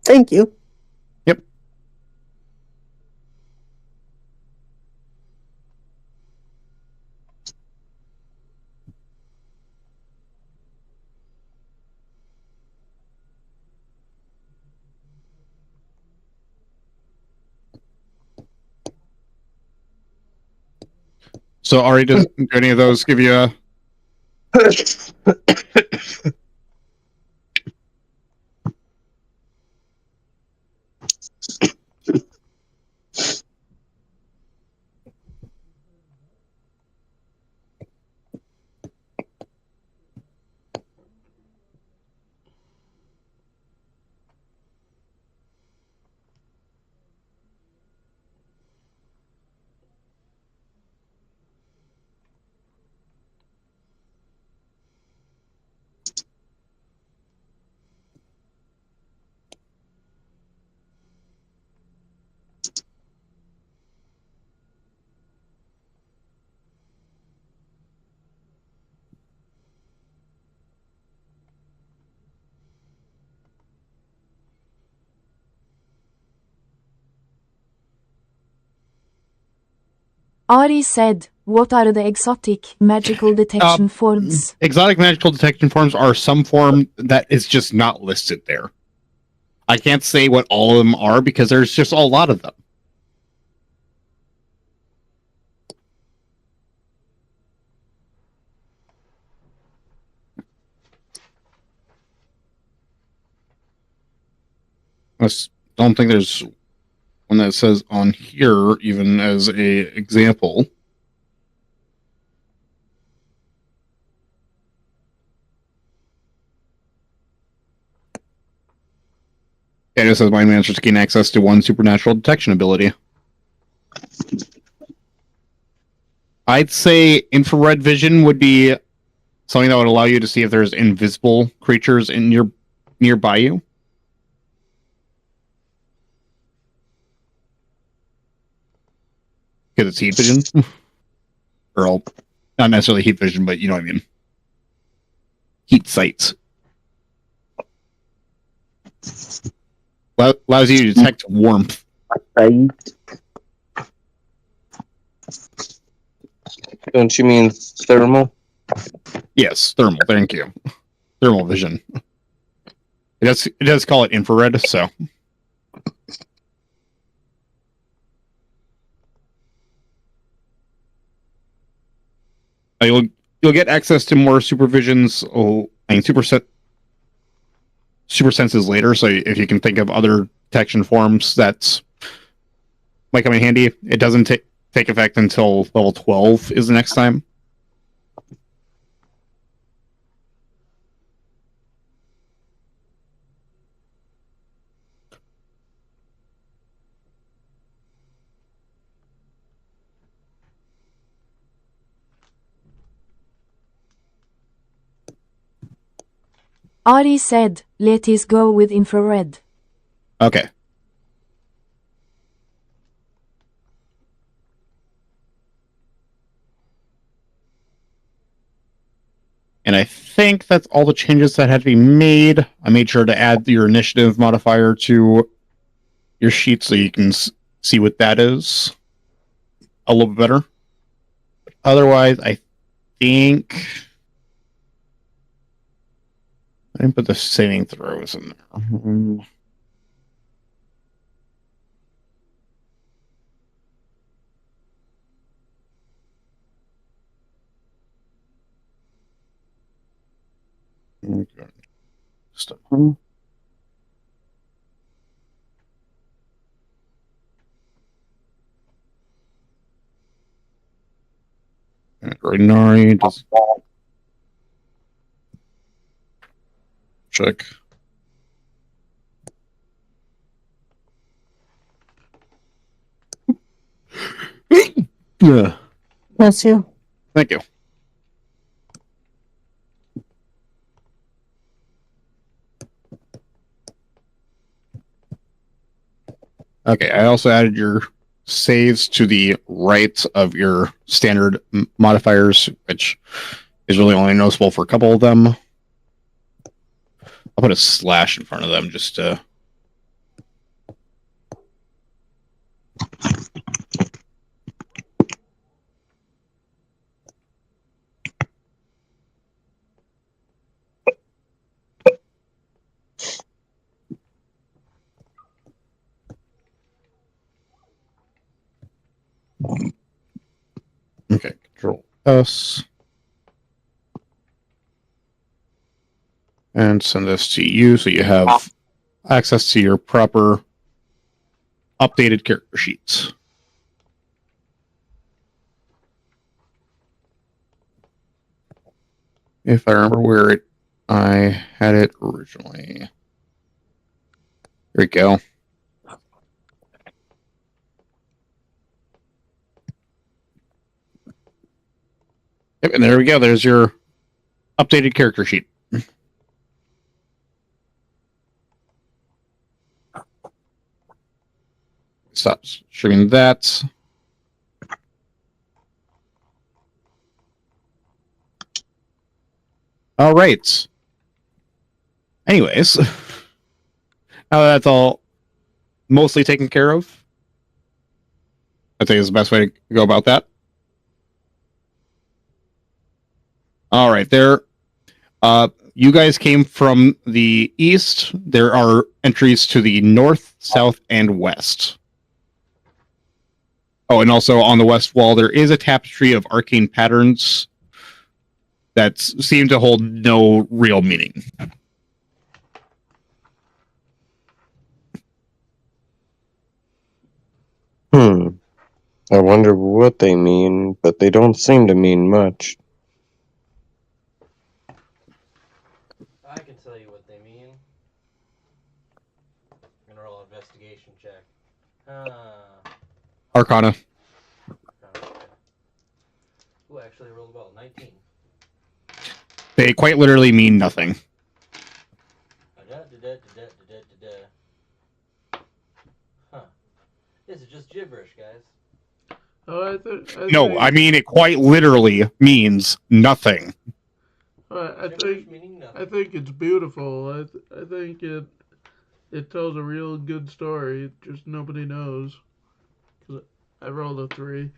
Thank you. Yep. So, Ari, do any of those give you a... Ari said, what are the exotic magical detection forms? Exotic magical detection forms are some form that is just not listed there. I can't say what all of them are because there's just a lot of them. I don't think there's one that says on here, even as a example. Yeah, it says mind masters gain access to one supernatural detection ability. I'd say infrared vision would be something that would allow you to see if there's invisible creatures in nearby you. Because it's heat vision. Or not necessarily heat vision, but you know what I mean. Heat sights. Allows you to detect warmth. Don't you mean thermal? Yes, thermal. Thank you. Thermal vision. It does call it infrared, so. You'll get access to more supervisions. Super senses later. So if you can think of other detection forms that might come in handy, it doesn't take effect until level 12 is the next time. Ari said, let us go with infrared. Okay. And I think that's all the changes that had to be made. I made sure to add your initiative modifier to your sheet so you can see what that is a little bit better. Otherwise, I think I didn't put the saving throws in there. Okay. Stop. Ordinary does check. Yeah. Bless you. Thank you. Okay, I also added your saves to the right of your standard modifiers, which is really only noticeable for a couple of them. I'll put a slash in front of them just to... Okay, Control S. And send this to you so you have access to your proper updated character sheets. If I remember where I had it originally. Here we go. Yep, and there we go. There's your updated character sheet. Stop streaming that. All right. Anyways, now that's all mostly taken care of, I think is the best way to go about that. All right, there. You guys came from the east. There are entries to the north, south, and west. Oh, and also on the west wall, there is a tapestry of arcane patterns that seem to hold no real meaning. I wonder what they mean, but they don't seem to mean much. I can tell you what they mean. I'm gonna roll an investigation check. Arcana. Ooh, actually rolled well. 19. They quite literally mean nothing. Huh. This is just gibberish, guys. Oh, No, I mean it quite literally means nothing. I Gibberish meaning nothing. I think it's beautiful. I think it tells a real good story. Just nobody knows. 'Cause I rolled a 3.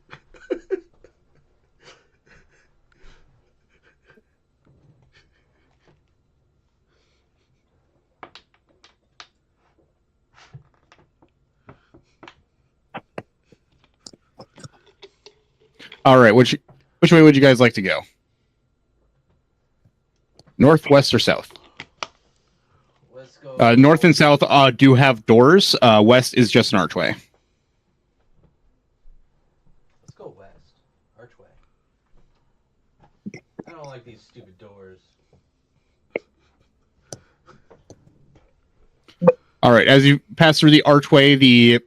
All right, which way would you guys like to go? North, west, or south? Let's go. North and south do have doors. West is just an archway. Let's go west. Archway. I don't like these stupid doors. All right, as you pass through the archway, the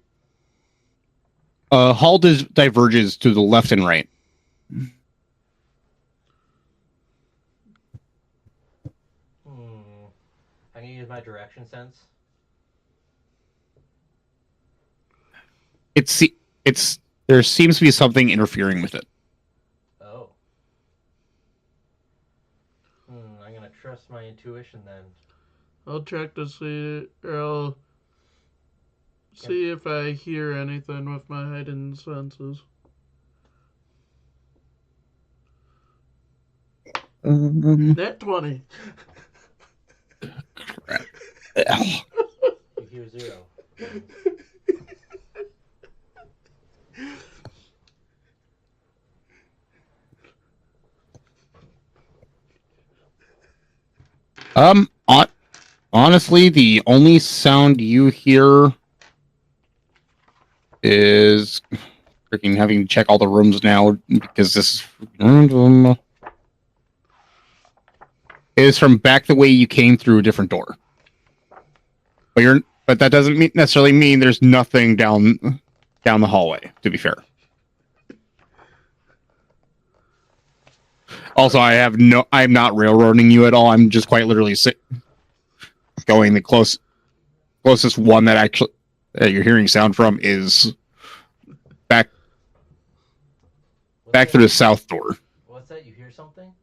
hall diverges to the left and right. I can use my direction sense. It's there seems to be something interfering with it. Oh. I'm gonna trust my intuition then. I'll check to see, or I'll see if I hear anything with my heightened senses. Net 20. Crap. You hear 0. Honestly, the only sound you hear is freaking having to check all the rooms now because this is random. Is from back the way you came through a different door. But that doesn't necessarily mean there's nothing down the hallway, to be fair. Also, I'm not railroading you at all. I'm just quite literally going the closest one that actually you're hearing sound from is back through the south door. What's that? You hear something?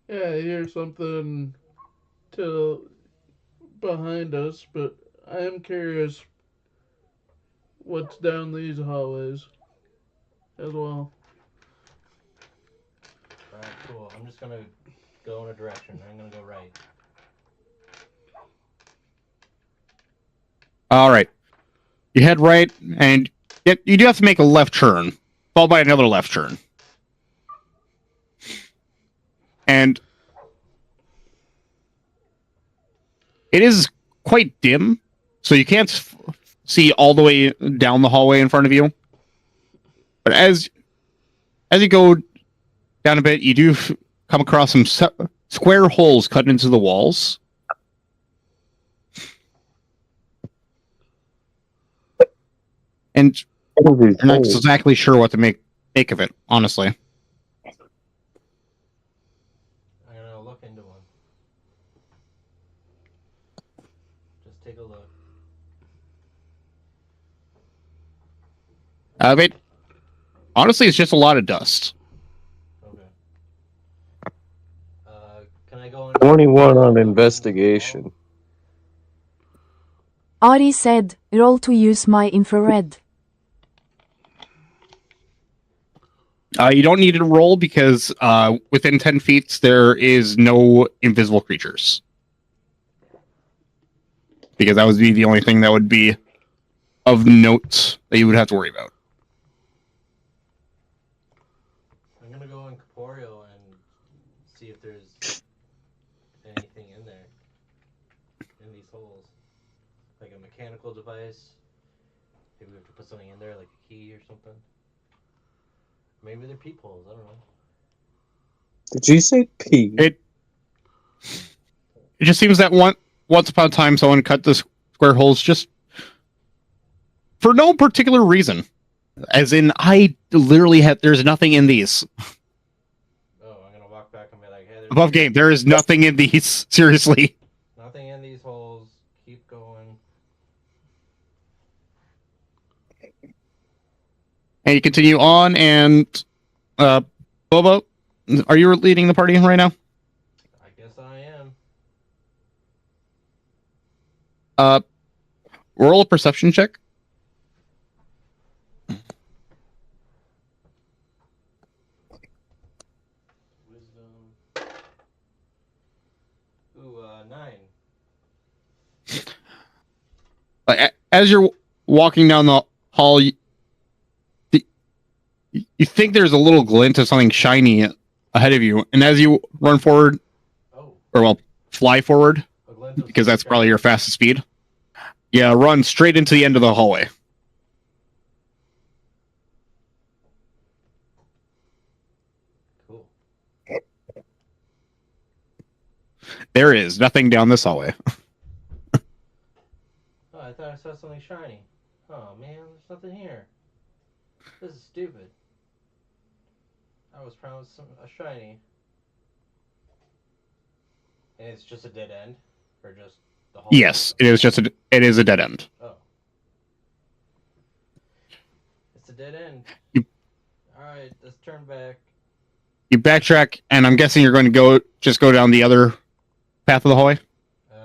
Yeah, I hear something behind us, but I am curious what's down these hallways as well. Alright, cool. I'm just gonna go in a direction. I'm gonna go right. All right. You head right, and you do have to make a left turn, followed by another left turn. And it is quite dim, so you can't see all the way down the hallway in front of you. But as you go down a bit, you do come across some square holes cut into the walls. And you're not exactly sure what to make of it, honestly. I'm gonna look into one. Just take a look. But honestly, it's just a lot of dust. Okay. Can I go in? 21 on investigation. Ari said, roll to use my infrared. You don't need to roll because within 10 feet there is no invisible creatures. Because that would be the only thing that would be of note that you would have to worry about. I'm gonna go incorporeal and see if there's anything in there. In these holes. Like a mechanical device. Maybe we have to put something in there, like a key or something. Maybe they're peepholes, I don't know. Did you say pee? It just seems that once upon a time someone cut the square holes just for no particular reason. As in, I literally there's nothing in these. Oh, I'm gonna walk back and be like, hey, there's Above game, there is nothing in these. Seriously. nothing in these holes. Keep going. And you continue on, and Bobo, are you leading the party right now? I guess I am. Roll a perception check. Wisdom. Ooh, 9. As you're walking down the hall, you think there's a little glint of something shiny ahead of you, and as you run forward, fly forward, because that's probably your fastest speed. Yeah, run straight into the end of the hallway. Cool. There is nothing down this hallway. Oh, I thought I saw something shiny. Oh man, there's nothing here. This is stupid. I was promised a shiny. And it's just a dead end? Or just the hallway? Yes, it is a dead end. Oh. It's a dead end. Alright, let's turn back. You backtrack, and I'm guessing you're going to go down the other path of the hallway?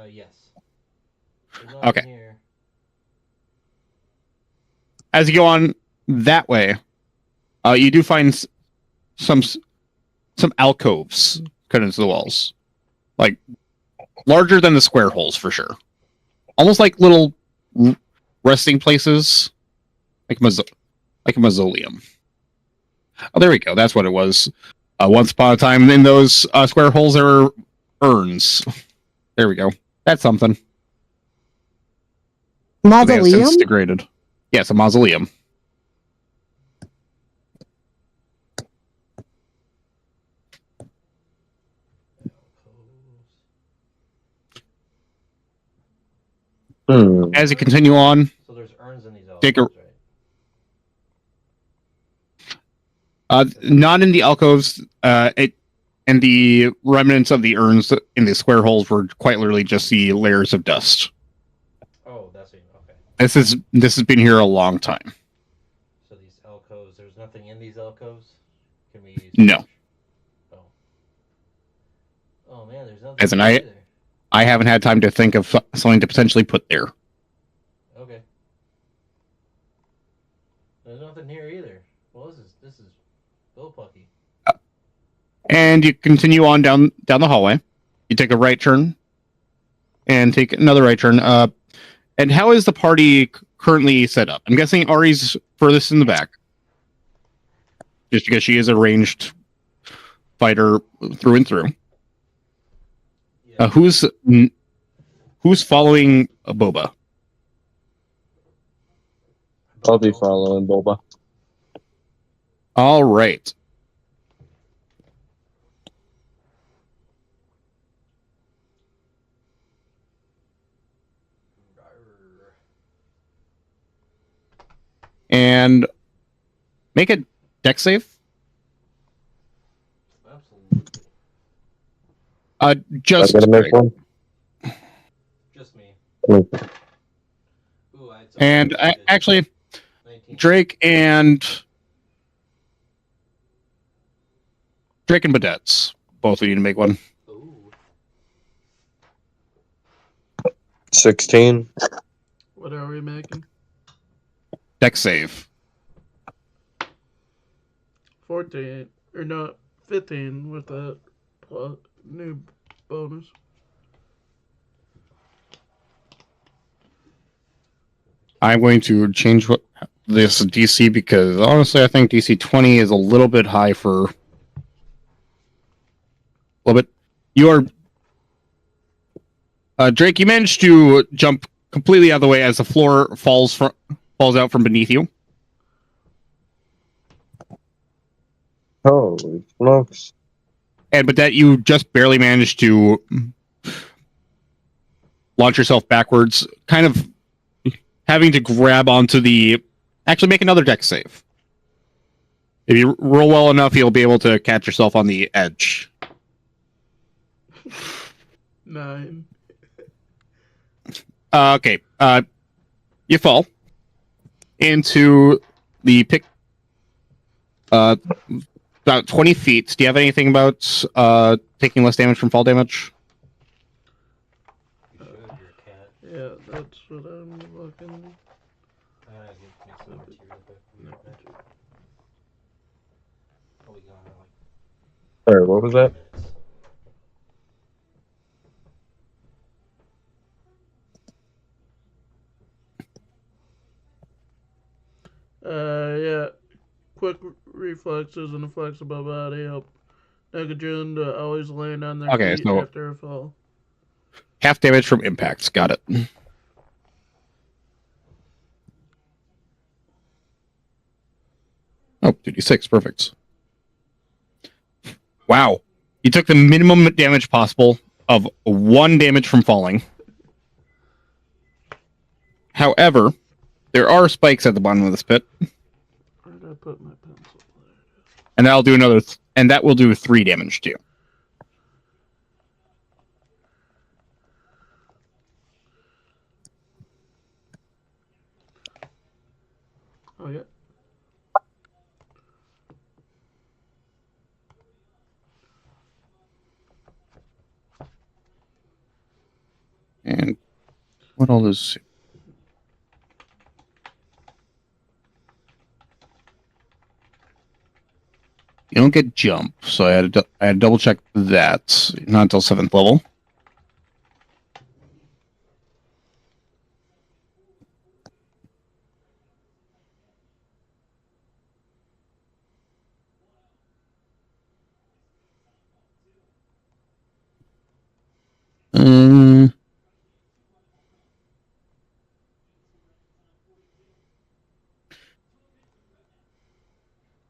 Yes. Okay. Here. As you go on that way, you do find some alcoves cut into the walls. Like, larger than the square holes, for sure. Almost like little resting places. Like a mausoleum. Oh, there we go. That's what it was. Once upon a time, in those square holes, there were urns. There we go. That's something. Mausoleum? They have since degraded. Yes, a mausoleum. As you continue on, so there's urns in these alcoves, right? Not in the alcoves. And the remnants of the urns in the square holes were quite literally just the layers of dust. Oh, that's it. Okay. This has been here a long time. So these alcoves, there's nothing in these alcoves? Can we use No. Oh. Oh man, there's nothing As in, either. I haven't had time to think of something to potentially put there. Okay. There's nothing here either. Well, this is bullpucky. And you continue on down the hallway. You take a right turn, and take another right turn. And how is the party currently set up? I'm guessing Ari's furthest in the back, just because she is a ranged fighter through and through. Yeah. Who's following Boba? I'll be following Boba. All right. And make a deck save. Absolutely. Just I gotta make one. Just me. Cool. Ooh, and actually, 19. Drake and Badets, both of you to make one. Ooh. 16. What are we making? Deck save. 14, or no, 15 with that new bonus. I'm going to change this DC because honestly, I think DC 20 is a little bit high for. A little bit. You are. Drake, you managed to jump completely out of the way as the floor falls out from beneath you. Holy smokes. But that you just barely managed to launch yourself backwards, kind of having to grab onto the... Actually, make another dex save. If you roll well enough, you'll be able to catch yourself on the edge. 9. Okay. You fall into the pick... about 20 feet. Do you have anything about taking less damage from fall damage? You should, you're a cat. Yeah, that's what I'm looking. I gotta make some more tea real quick. We'll be right back. Oh, we got like Sorry, what was that? minutes. Yeah. Quick reflexes and a flexible body help Negajun to always land on their Okay, feet so- after a fall. Half damage from impacts. Got it. Oh, 2d6. Perfect. Wow. You took the minimum damage possible of 1 damage from falling. However, there are spikes at the bottom of this pit, Where did I put my pencil? and that'll do another, and that will do 3 damage to you. Oh, yeah. And what all is... You don't get jump, so I had to double check that. Not until 7th level.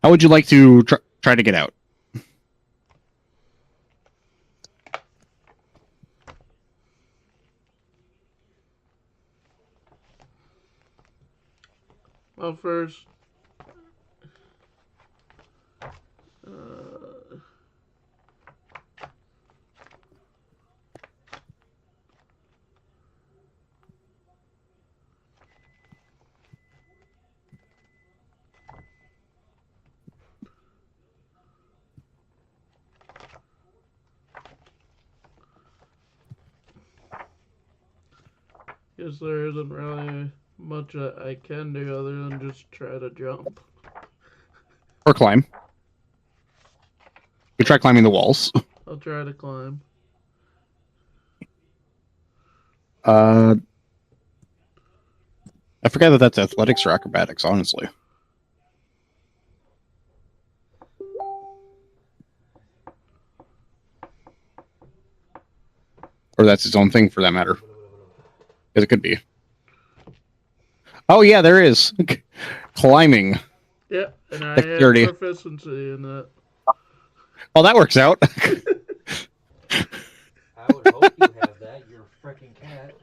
How would you like to try to get out? Well, first, guess there isn't really much I can do other than just try to jump. Or climb. You try climbing the walls. I'll try to climb. I forget that that's athletics or acrobatics, honestly. Or that's its own thing for that matter. Because it could be. Oh yeah, there is. Climbing. Yeah, and I Dexterity. have proficiency in that. Oh, that works out. I would hope you have that. You're a freaking cat.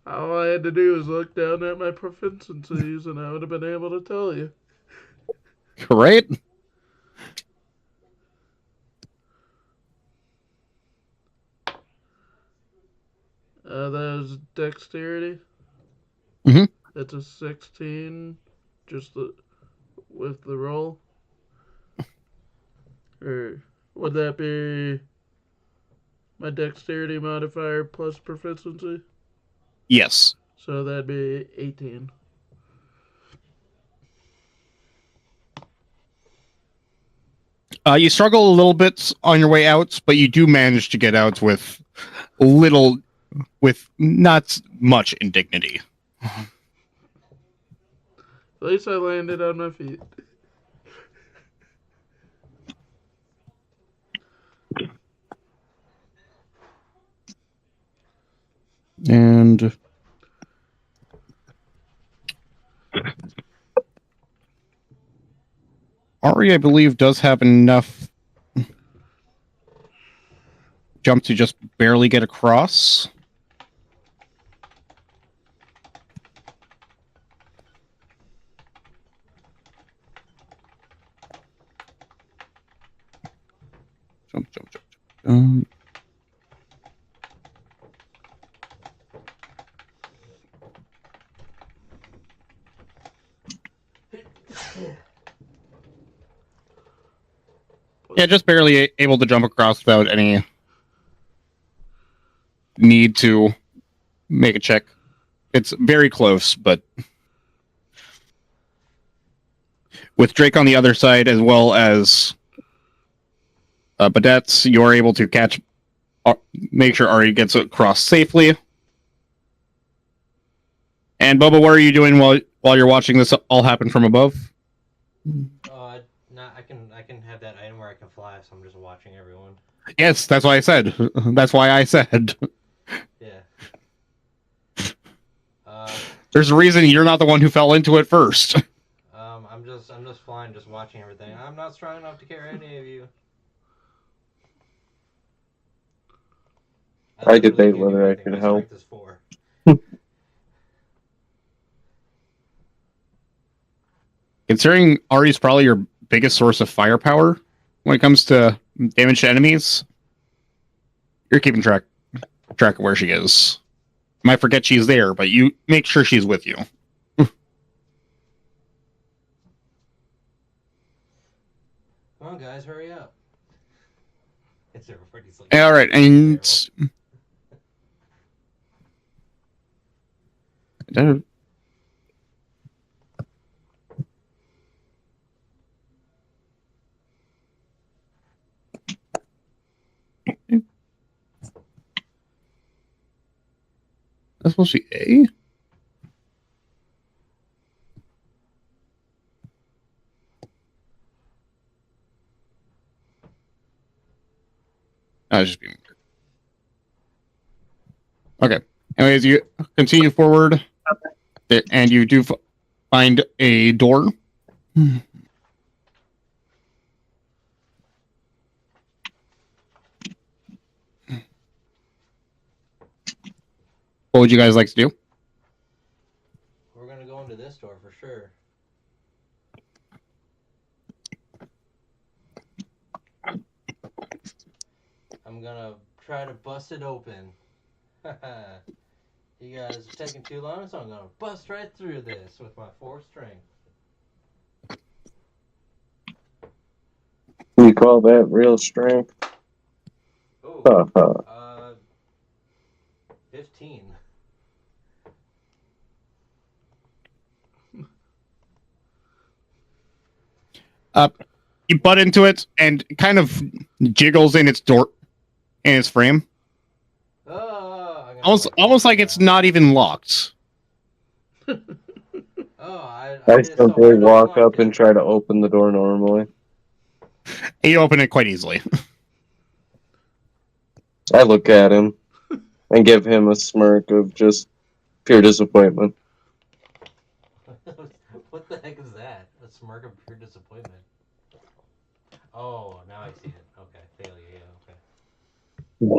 All I had to do was look down at my proficiencies and I would have been able to tell you. Right? That is dexterity. Mhm. That's a 16, just with the roll. Or would that be my dexterity modifier plus proficiency? Yes. So that'd be 18. You struggle a little bit on your way out, but you do manage to get out with not much indignity. At least I landed on my feet. And Ari, I believe, does have enough jump to just barely get across. Jump. Yeah, just barely able to jump across without any need to make a check. It's very close, but with Drake on the other side, as well as Badets, you're able to catch, make sure Ari gets across safely. And Bubba, what are you doing while you're watching this all happen from above? I can have that item where I can fly, so I'm just watching everyone. Yes, that's why I said. That's why I said. Yeah. There's a reason you're not the one who fell into it first. I'm just flying, just watching everything. I'm not strong enough to carry any of you. I debate whether I could help. Considering Ari's probably your biggest source of firepower when it comes to damage to enemies, you're keeping track of where she is. You might forget she's there, but you make sure she's with you. Come on, guys, hurry up. It's everybody's like. All right, and that's supposed to be A? I was just being weird. Okay. Anyways, you continue forward, and you do find a door. What would you guys like to do? We're gonna go into this door for sure. I'm gonna try to bust it open. You guys are taking too long, so I'm gonna bust right through this with my 4th strength. You call that real strength? Oh, 15. You butt into it and it kind of jiggles in its frame. Almost like it's not even locked. I simply walk up and try to open the door normally. You open it quite easily. I look at him and give him a smirk of just pure disappointment. What the heck is that? A smirk of pure disappointment. Oh, now I see it. Okay, failure. Yeah,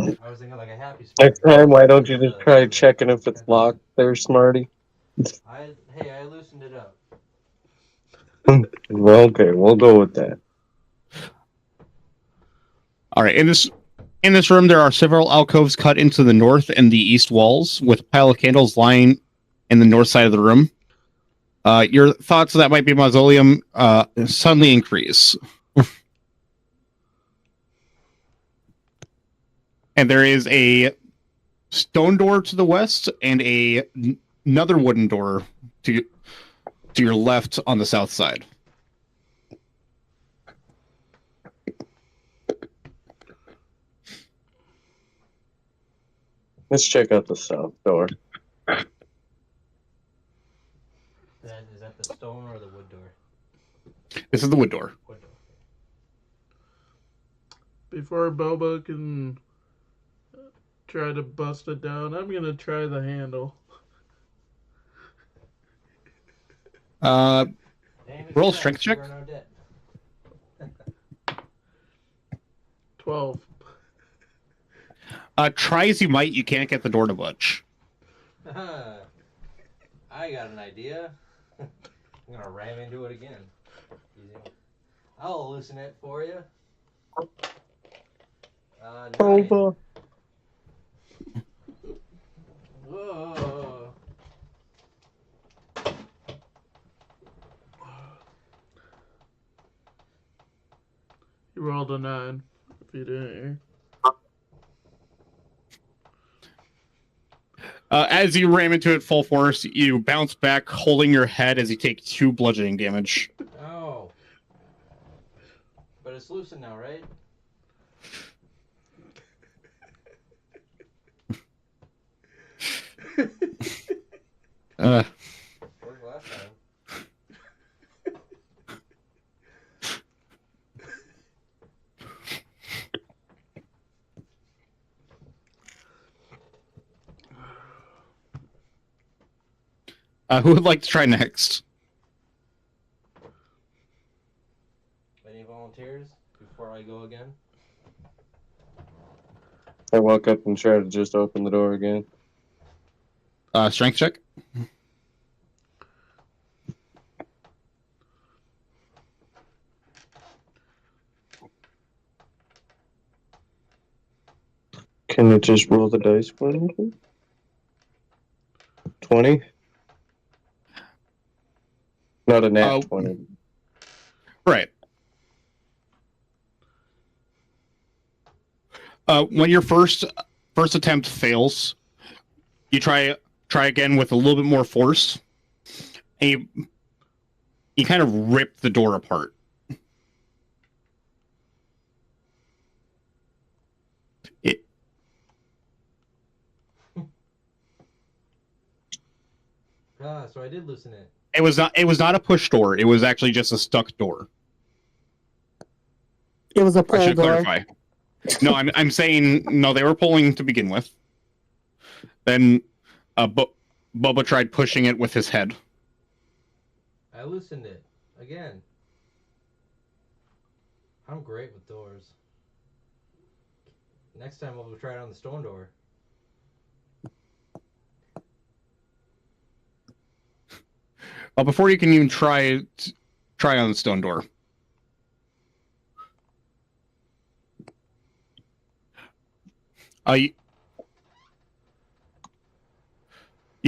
okay. I was thinking like a happy smirk. Next time, why don't you just try checking if it's locked there, Smarty? I loosened it up. Well, okay, we'll go with that. All right, in this room, there are several alcoves cut into the north and the east walls, with a pile of candles lying in the north side of the room. Your thoughts that might be a mausoleum suddenly increase. And there is a stone door to the west and another wooden door to your left on the south side. Let's check out the south door. Is that the stone or the wood door? This is the wood door. Wood door. Before Boba can try to bust it down, I'm gonna try the handle. Roll strength check. 12. Try as you might, you can't get the door to budge. I got an idea. I'm gonna ram into it again. I'll loosen it for you. 9. Boba. Whoa. You rolled a 9. If you didn't hear. As you ram into it full force, you bounce back, holding your head as you take 2 bludgeoning damage. Oh. But it's loosened now, right? Worked last time. Who would like to try next? Any volunteers before I go again? I walk up and try to just open the door again. Strength check. Can you just roll the dice, please? 20? Not a nat 20. Right. When your first attempt fails, you try again with a little bit more force, and you kind of rip the door apart. So I did loosen it. It was not a push door. It was actually just a stuck door. It was a I pull should door. clarify. No, I'm saying no. They were pulling to begin with. Then, Bubba tried pushing it with his head. I loosened it again. I'm great with doors. Next time we'll try it on the stone door. Before you can even try on the stone door. You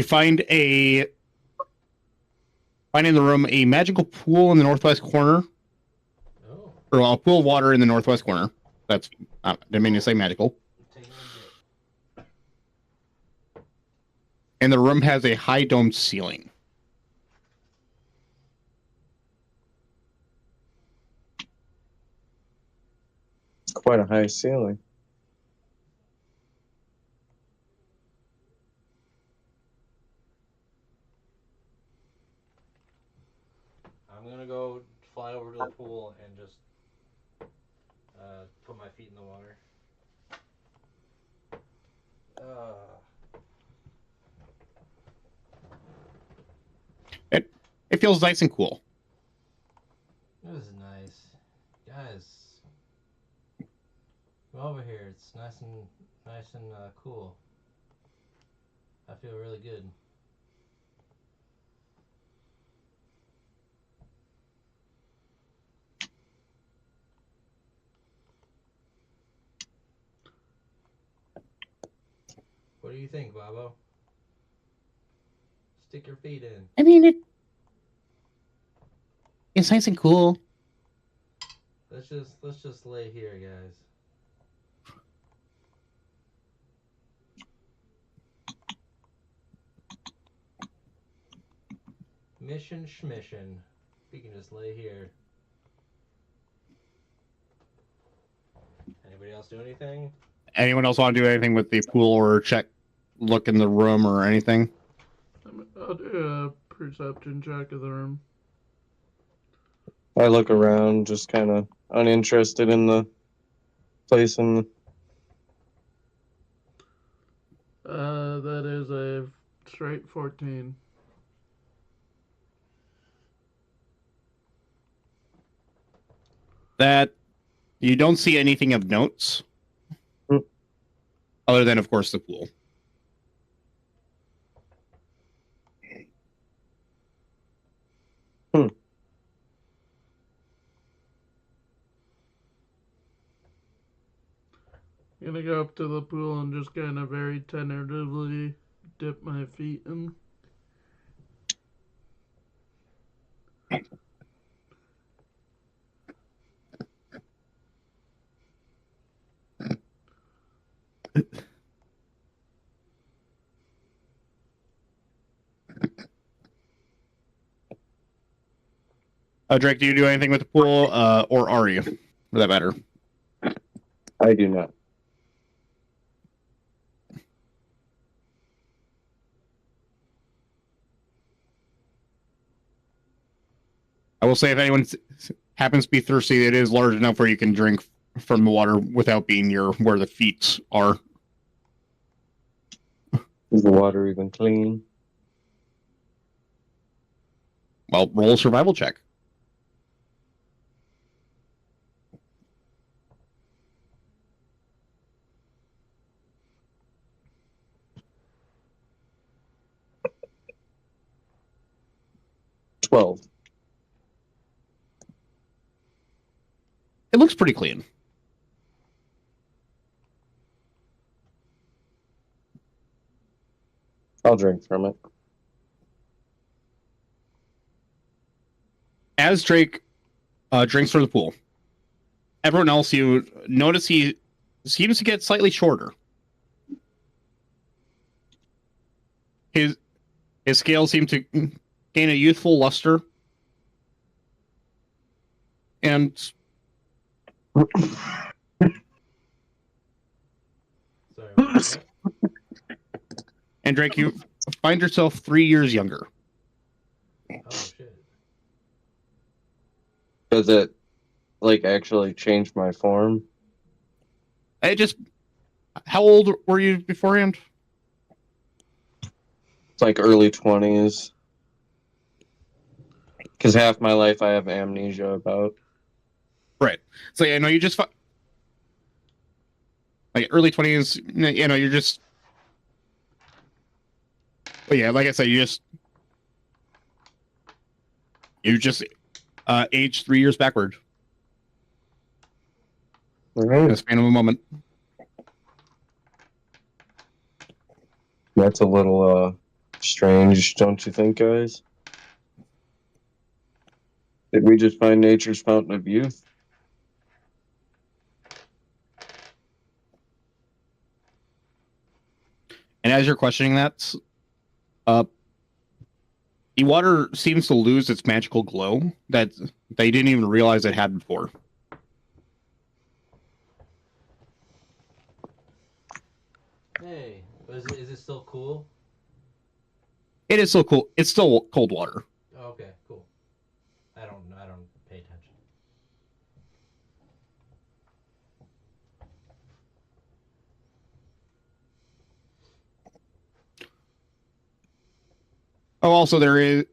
find in the room a magical pool in the northwest corner. Oh. Or a pool of water in the northwest corner. That's didn't mean to say magical. And the room has a high domed ceiling. Quite a high ceiling. I'm gonna go fly over to the pool and just put my feet in the water. It feels nice and cool. This is nice, guys. Come over here. It's nice and cool. I feel really good. What do you think, Bobo? Stick your feet in. I mean, it's nice and cool. Let's just lay here, guys. Mission schmission. We can just lay here. Anybody else do anything? Anyone else want to do anything with the pool or check look in the room or anything? I'll do a perception check of the room. I look around, just kind of uninterested in the place. And That is a straight 14. That you don't see anything of notes, other than, of course, the pool. I'm gonna go up to the pool and just kind of very tentatively dip my feet in. Drake, do you do anything with the pool, or are you, for that matter? I do not. I will say, if anyone happens to be thirsty, it is large enough where you can drink from the water without being near where the feet are. Is the water even clean? Well, roll a survival check. $12. It looks pretty clean. I'll drink from it. As Drake drinks from the pool, everyone else, you notice he seems to get slightly shorter. His scales seem to gain a youthful luster. And Sorry, what was that? Drake, you find yourself 3 years younger. Oh shit. Does it, like, actually change my form? It just... How old were you beforehand? It's like early 20s. Because half my life I have amnesia about. Right. So, yeah, no, you just... Like, early 20s, you know, you're just... But yeah, like I said, you just aged 3 years backward in Alright. the span of a moment. That's a little strange, don't you think, guys? Did we just find nature's fountain of youth? And as you're questioning that, the water seems to lose its magical glow that they didn't even realize it had before. Hey, is it still cool? It is still cool. It's still cold water. Oh, okay, cool. I don't pay attention. Oh, also there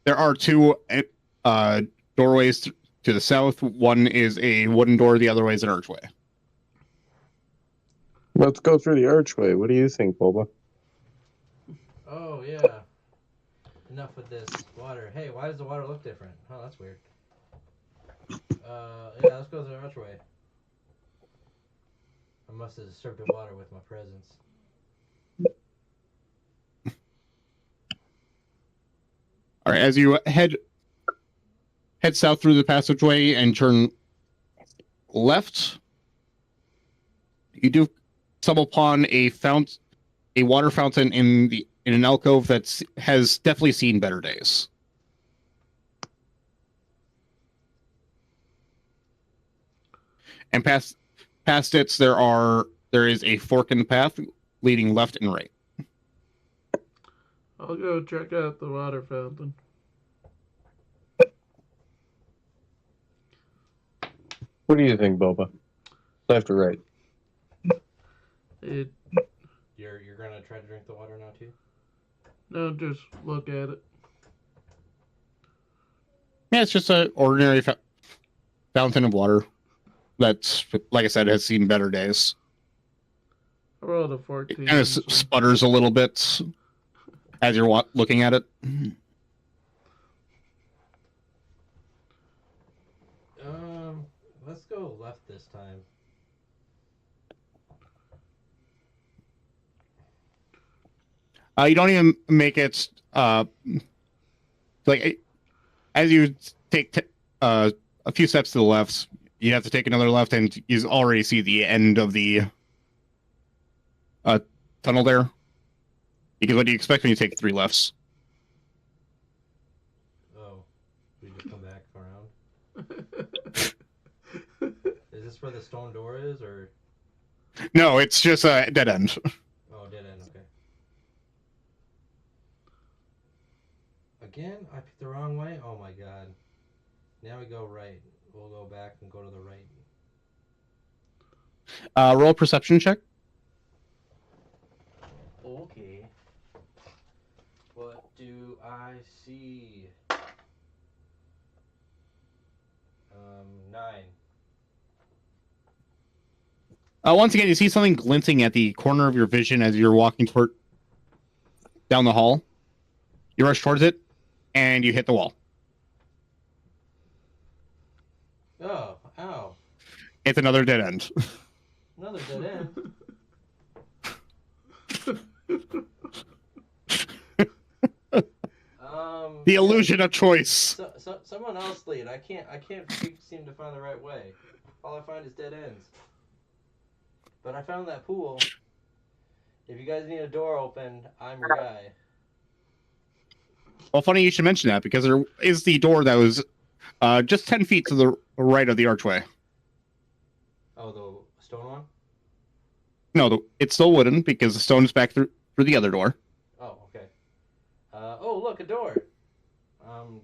are two doorways to the south. One is a wooden door. The other way is an archway. Let's go through the archway. What do you think, Boba? Oh yeah. Enough with this water. Hey, why does the water look different? Oh, that's weird. Yeah, let's go to the archway. I must have disturbed the water with my presence. All right, as you head south through the passageway and turn left, you do stumble upon a water fountain in an alcove that has definitely seen better days. And past it, there is a fork in the path leading left and right. I'll go check out the water fountain. What do you think, Boba? Left or right? It You're gonna try to drink the water now too? no, just look at it. Yeah, it's just an ordinary fountain of water that's, like I said, has seen better days. I rolled a 14. It kind of so- sputters a little bit as you're looking at it. Let's go left this time. You don't even make it like as you take a few steps to the left, you have to take another left, and you already see the end of the tunnel there. Because what do you expect when you take 3 lefts? Oh, we just come back around. Is this where the stone door is, or? No, it's just a dead end. Oh, dead end. Okay. Again, I picked the wrong way. Oh my god. Now we go right. We'll go back and go to the right. Roll a perception check. Okay. What do I see? 9. Once again, you see something glinting at the corner of your vision as you're walking down the hall. You rush towards it, and you hit the wall. Oh, ow. It's another dead end. Another dead end. The illusion of choice. Someone else lead. I can't seem to find the right way. All I find is dead ends. But I found that pool. If you guys need a door opened, I'm your guy. Well, funny you should mention that, because there is the door that was just 10 feet to the right of the archway. Oh, the stone one? No, it's still wooden, because the stone is back through the other door. Oh, okay. Oh, look, a door.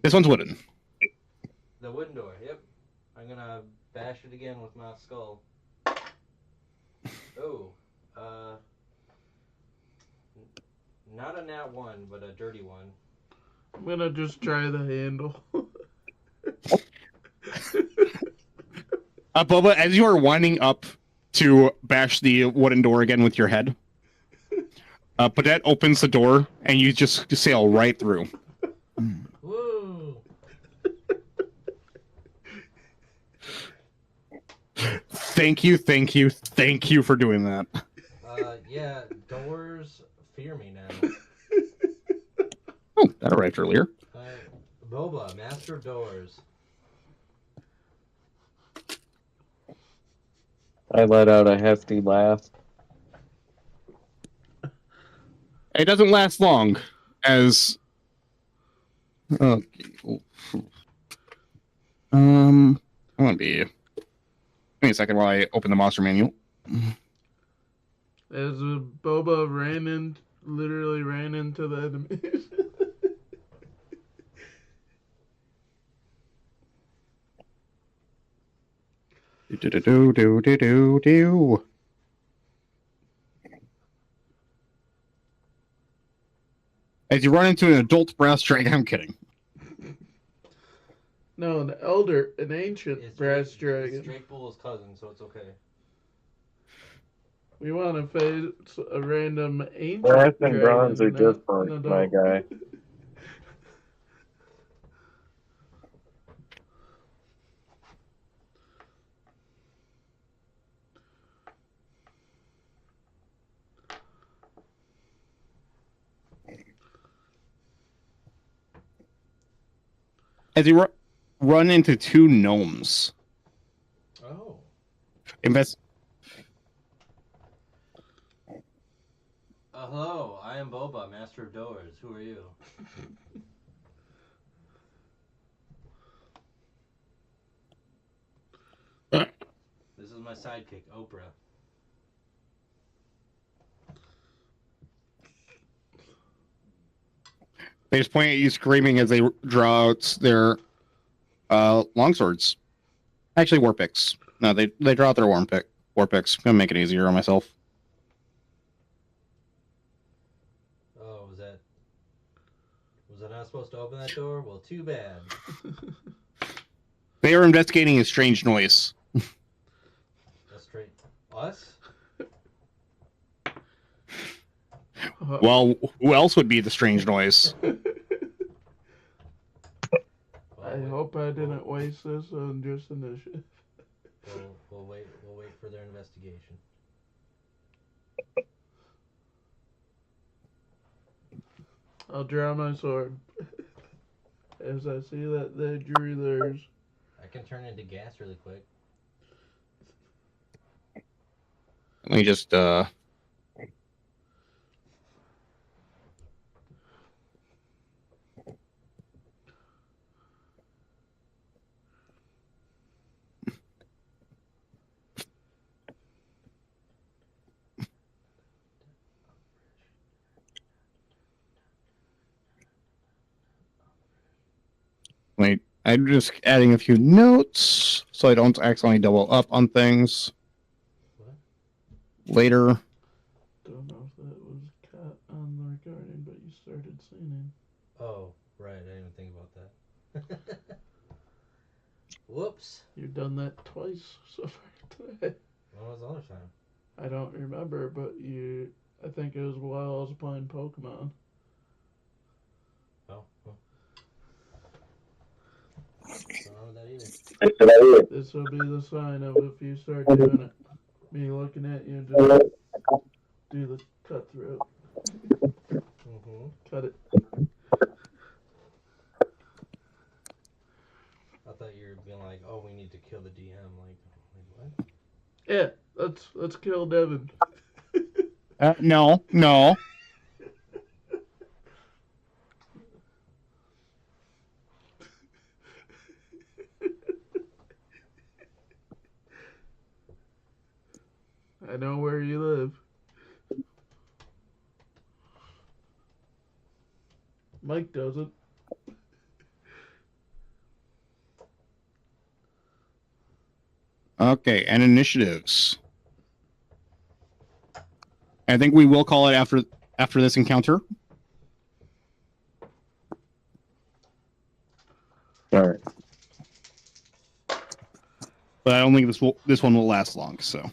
This one's wooden. The wooden door, yep. I'm gonna bash it again with my skull. Oh, not a nat 1, but a dirty one. I'm gonna just try the handle. Boba, as you are winding up to bash the wooden door again with your head, Padet opens the door, and you just sail right through. Woo! Thank you for doing that. Yeah, doors fear me now. Oh, that arrived earlier. Boba, master of doors. I let out a hefty laugh. It doesn't last long, as I'm gonna be. Give me a second while I open the monster manual. As Boba literally ran into the enemies. Do. As you run into an adult brass dragon, I'm kidding. No, an ancient It's brass It's dragon. Drake Bull's cousin, so it's okay. We want to face a random ancient Brass and dragon, bronze are not different, an my adult. guy. As you run into 2 gnomes. Oh. Hello, I am Boba, master of doors. Who are you? This is my sidekick, Oprah. They just point at you screaming as they draw out their longswords. Actually, war picks. No, they draw out their war picks. Gonna make it easier on myself. Oh, was I not supposed to open that door? Well, too bad. They are investigating a strange noise. That's straight. Us? Well, who else would be the strange noise? I hope I didn't waste this on just initiative. We'll wait for their investigation. I'll draw my sword. As I see that they drew theirs. I can turn into gas really quick. Let me just wait. I'm just adding a few notes so I don't accidentally double up on things What? later. Don't know if that was cut on the recording, but you started singing. Oh, right. I didn't even think about that. Whoops. You've done that twice so far today. When was the other time? I don't remember, but I think it was while I was playing Pokemon. Oh. Don't know that either. This will be the sign of if you start doing it. Me looking at you and just do the cutthroat. Mm-hmm. Cut it. I thought you were being like, oh, we need to kill the DM. Like what? Yeah, let's kill Devin. No. I know where you live. Mike doesn't. Okay, and initiatives. I think we will call it after this encounter. All right. But I don't think this one will last long, so.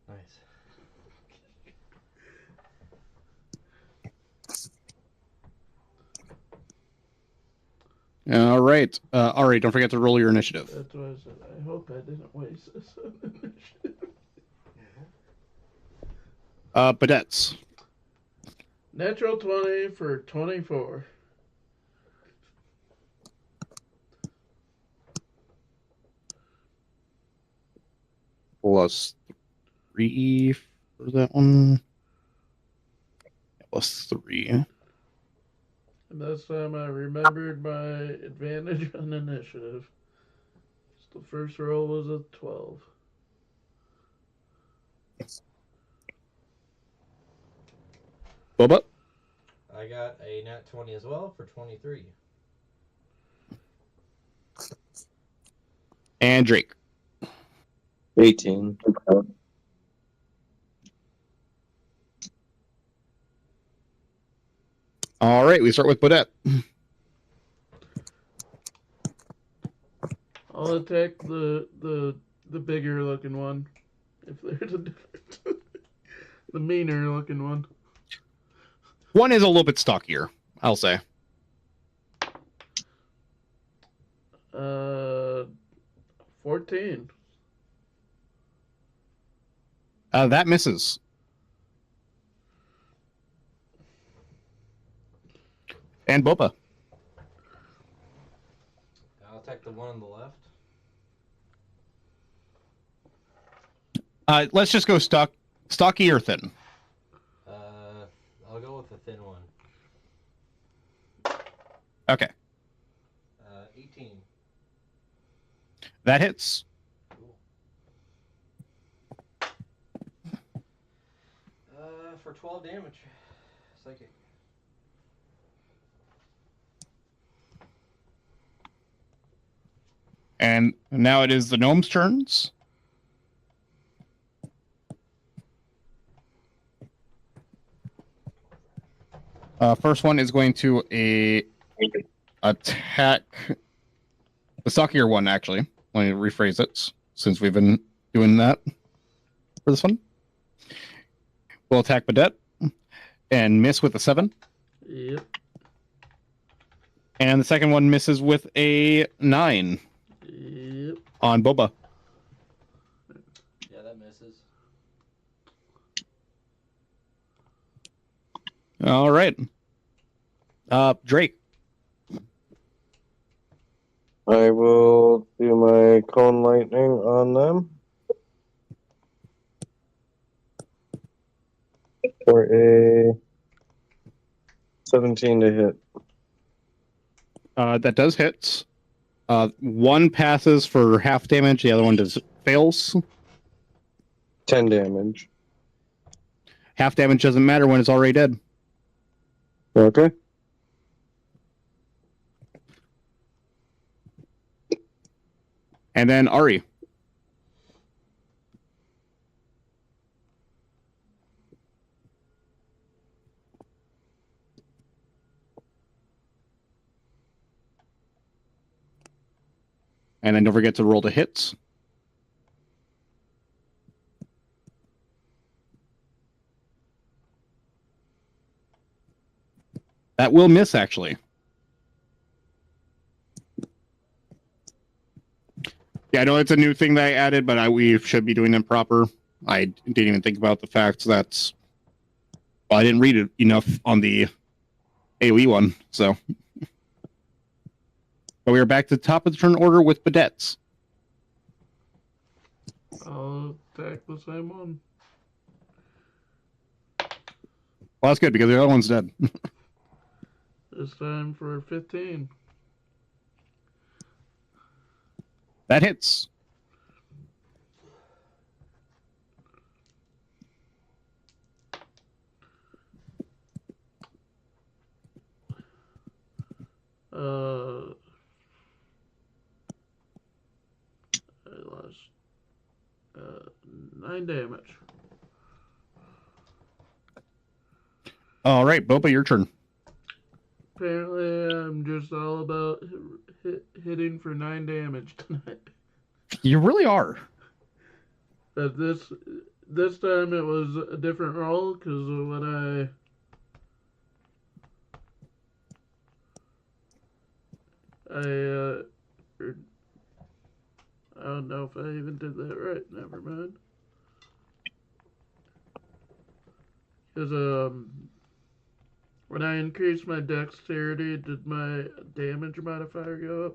Nice. All right. Don't forget to roll your initiative. That's what I said. I hope I didn't waste this on initiative. Badettes. Natural 20 for 24. Plus 3 for that one. Plus 3. And this time I remembered my advantage on initiative. So the first roll was a 12. Boba. I got a nat 20 as well for 23. And Drake. 18. All right, we start with Bodette. I'll attack the bigger looking one. If there's a difference. The meaner looking one. One is a little bit stockier, I'll say. 14. That misses. And Boba. I'll attack the one on the left. Let's just go stocky or thin. I'll go with the thin one. Okay. 18. That hits. Cool. For 12 damage. Psychic. And now it is the gnome's turns. First one is going to attack the stockier one, actually. Let me rephrase it, since we've been doing that for this one. We'll attack Badette and miss with a 7. Yep. And the second one misses with a 9 Yep. on Boba. Yeah, that misses. All right. Drake. I will do my cone lightning on them. For a 17 to hit. That does hit. One passes for half damage, the other one fails. 10 damage. Half damage doesn't matter when it's already dead. Okay. And then Ari. And then don't forget to roll the hits. That will miss, actually. Yeah, I know it's a new thing that I added, but we should be doing it proper. I didn't even think about the fact that I didn't read it enough on the AoE one, so. But we are back to the top of the turn order with Badettes. I'll attack the same one. Well, that's good because the other one's dead. This time for 15. That hits. I lost 9 damage. All right, Boba, your turn. Apparently, I'm just all about hitting for 9 damage tonight. You really are. But this time it was a different roll because when I don't know if I even did that right. Never mind. Because when I increased my dexterity, did my damage modifier go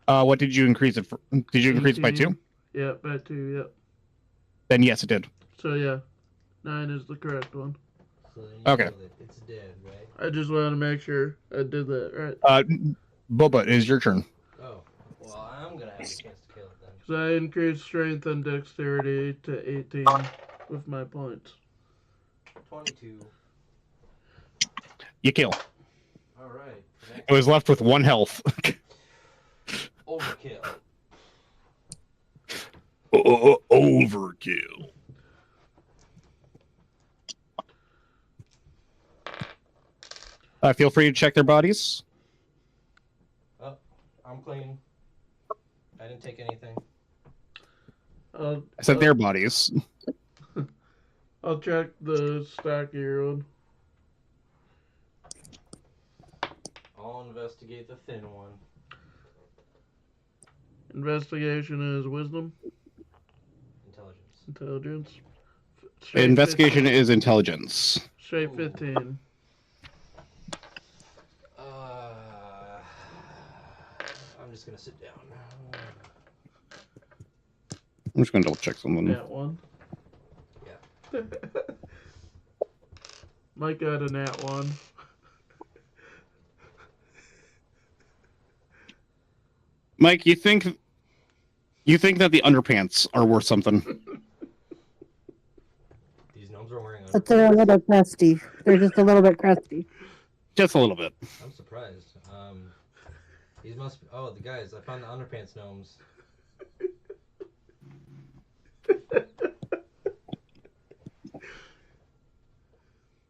up? What did you increase it for? Did you increase it by 2? Yeah, by 2, yep. Then yes, it did. So yeah, 9 is the correct one. So then Okay. know that it's dead, right? I just wanted to make sure I did that right. Boba, it is your turn. Oh, well, I'm gonna have a chance to kill it then. So I increased strength and dexterity to 18 with my points. 22. You kill. All right. It was left with 1 health. Overkill. Overkill. Feel free to check their bodies. Oh, I'm clean. I didn't take anything. I said their bodies. I'll check the stockier one. I'll investigate the thin one. Investigation is wisdom. Intelligence. Intelligence. Investigation 15. is intelligence. Straight 15. I'm just gonna sit down. I'm just going to double check something. Nat 1. Yeah. Mike got a nat 1. Mike, you think that the underpants are worth something? These gnomes are wearing But they're a underpants. little crusty. They're just a little bit crusty. Just a little bit. I'm surprised. These must be... Oh, the guys, I found the underpants gnomes.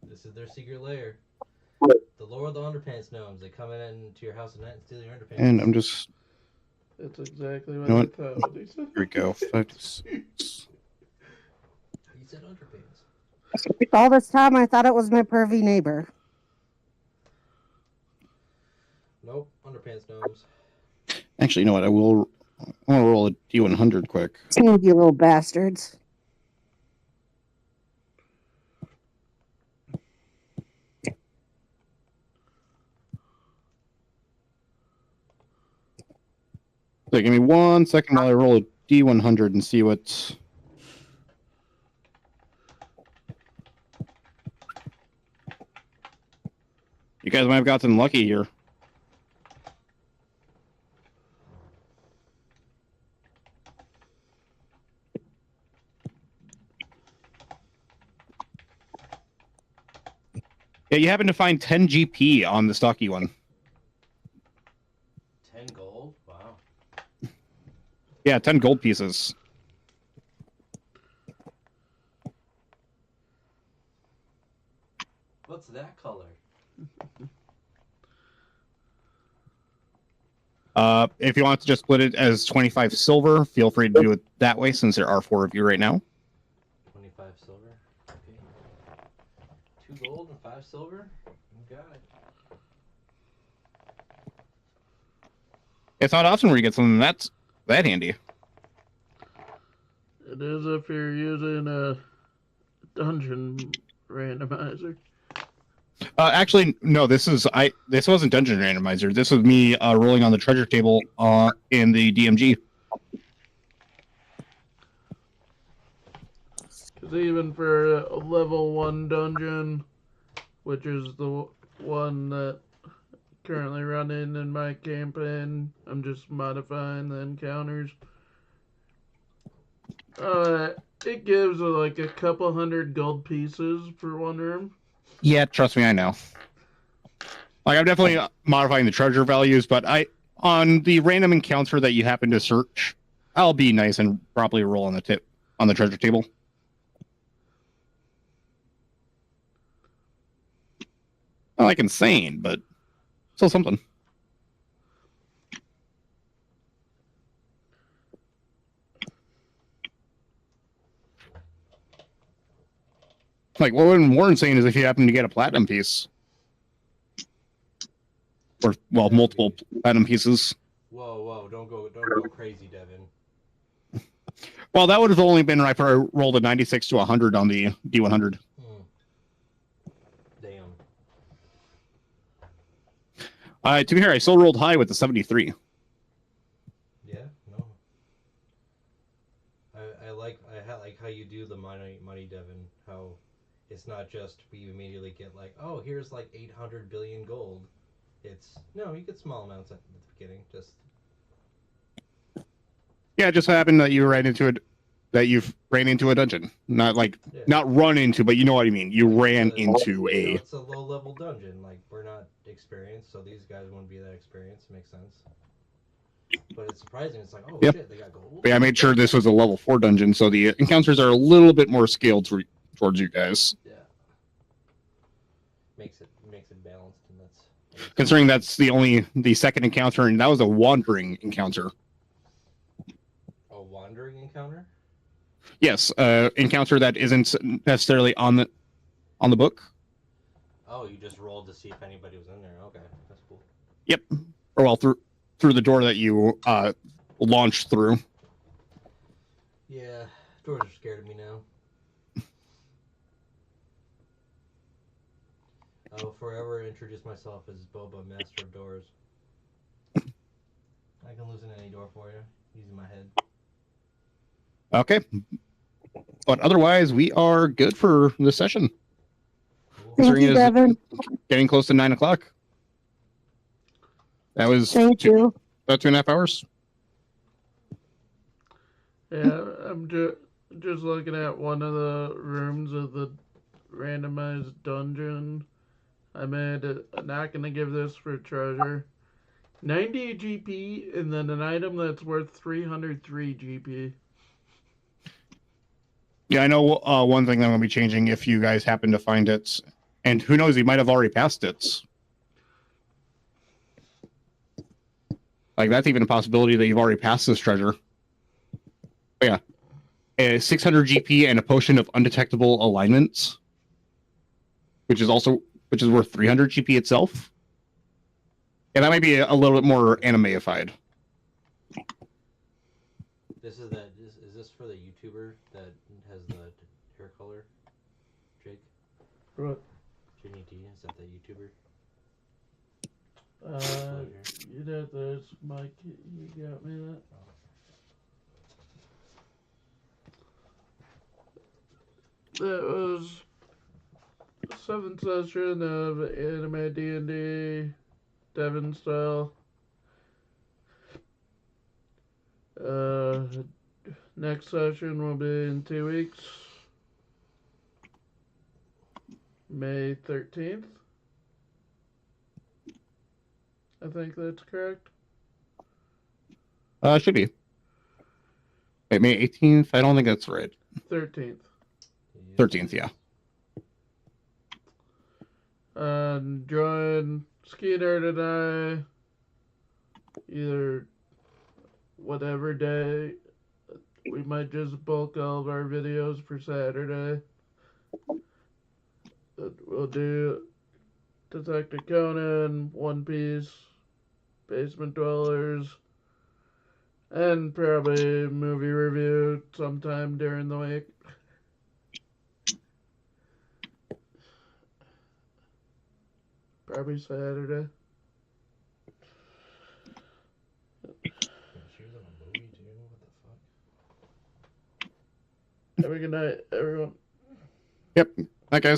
This is their secret lair. The lore of the underpants gnomes. They come into your house at night and steal your underpants. And I'm just... That's exactly what You know I what? thought. He said. Here we go. 5 to 6. He said underpants. All this time, I thought it was my pervy neighbor. Nope, underpants gnomes. Actually, you know what? I want to roll a D100 quick. You little bastards. So give me 1 second while I roll a D100 and see what's... You guys might have gotten lucky here. Yeah, you happen to find 10 GP on the stocky one. 10 gold? Wow. Yeah, 10 gold pieces. What's that color? If you want to just split it as 25 silver, feel free to do it that way since there are 4 of you right now. 25 silver. Okay. 2 gold and 5 silver? You got it. It's not often where you get something that's that handy. It is if you're using a dungeon randomizer. Actually, no. This wasn't Dungeon Randomizer. This was me rolling on the treasure table in the DMG. Because even for a level 1 dungeon, which is the one that currently running in my campaign, I'm just modifying the encounters. It gives like a couple hundred gold pieces for one room. Yeah, trust me, I know. Like, I'm definitely modifying the treasure values, but on the random encounter that you happen to search, I'll be nice and properly roll on the treasure table. Not like insane, but still something. Like, what would be more insane is if you happen to get a platinum piece. Or, well, multiple platinum pieces. Whoa, don't go crazy, Devin. Well, that would have only been if I rolled a 96 to 100 on the D100. Damn. To be fair, I still rolled high with the 73. Yeah, no. I like how you do the money, Devin. How it's not just we immediately get like, oh, here's like 800 billion gold. It's no, you get small amounts at the beginning. Just yeah, it just happened that you ran into it. That you've ran into a dungeon, not run into, but you know what I mean. You ran into a. It's a low level dungeon. Like we're not experienced, so these guys wouldn't be that experienced. Makes sense. But it's surprising. It's like, oh shit, they got gold. Yeah, I made sure this was a level 4 dungeon, so the encounters are a little bit more scaled towards you guys. Yeah. Makes it balanced, and that's considering that's the second encounter, and that was a wandering encounter. a wandering encounter. Yes, encounter that isn't necessarily on the book. Oh, you just rolled to see if anybody was in there. Okay, that's cool. Yep. Or well, through the door that you launched through. Yeah, doors are scared of me now. I will forever introduce myself as Boba, Master of Doors. I can loosen any door for you using my head. Okay. But otherwise, we are good for the session. Cool. Thank you, Devin. Getting close to 9 o'clock. That was Thank you. about 2.5 hours. Yeah, I'm just looking at one of the rooms of the randomized dungeon. I'm not gonna give this for treasure. 90 GP and then an item that's worth 303 GP. Yeah, I know one thing that I'm going to be changing if you guys happen to find it. And who knows, you might have already passed it. Like, that's even a possibility that you've already passed this treasure. But yeah. A 600 GP and a potion of undetectable alignments, which is worth 300 GP itself. Yeah, that might be a little bit more animeified. Is this for the YouTuber that has the hair color? Jake? What? Ginny D, is that the YouTuber? You'd have to ask Mike. You got me that. That was 7th session of anime D&D Devin Style. Next session will be in 2 weeks. May 13th. I think that's correct. Should be. Wait, May 18th? I don't think that's right. 13th. 13th, yeah. Join Skeeter and I either whatever day. We might just bulk all of our videos for Saturday. We'll do Detective Conan, One Piece, Basement Dwellers, and probably movie review sometime during the week. Probably Saturday. She was in a movie too? What the fuck? Have a good night, everyone. Yep. Bye, guys.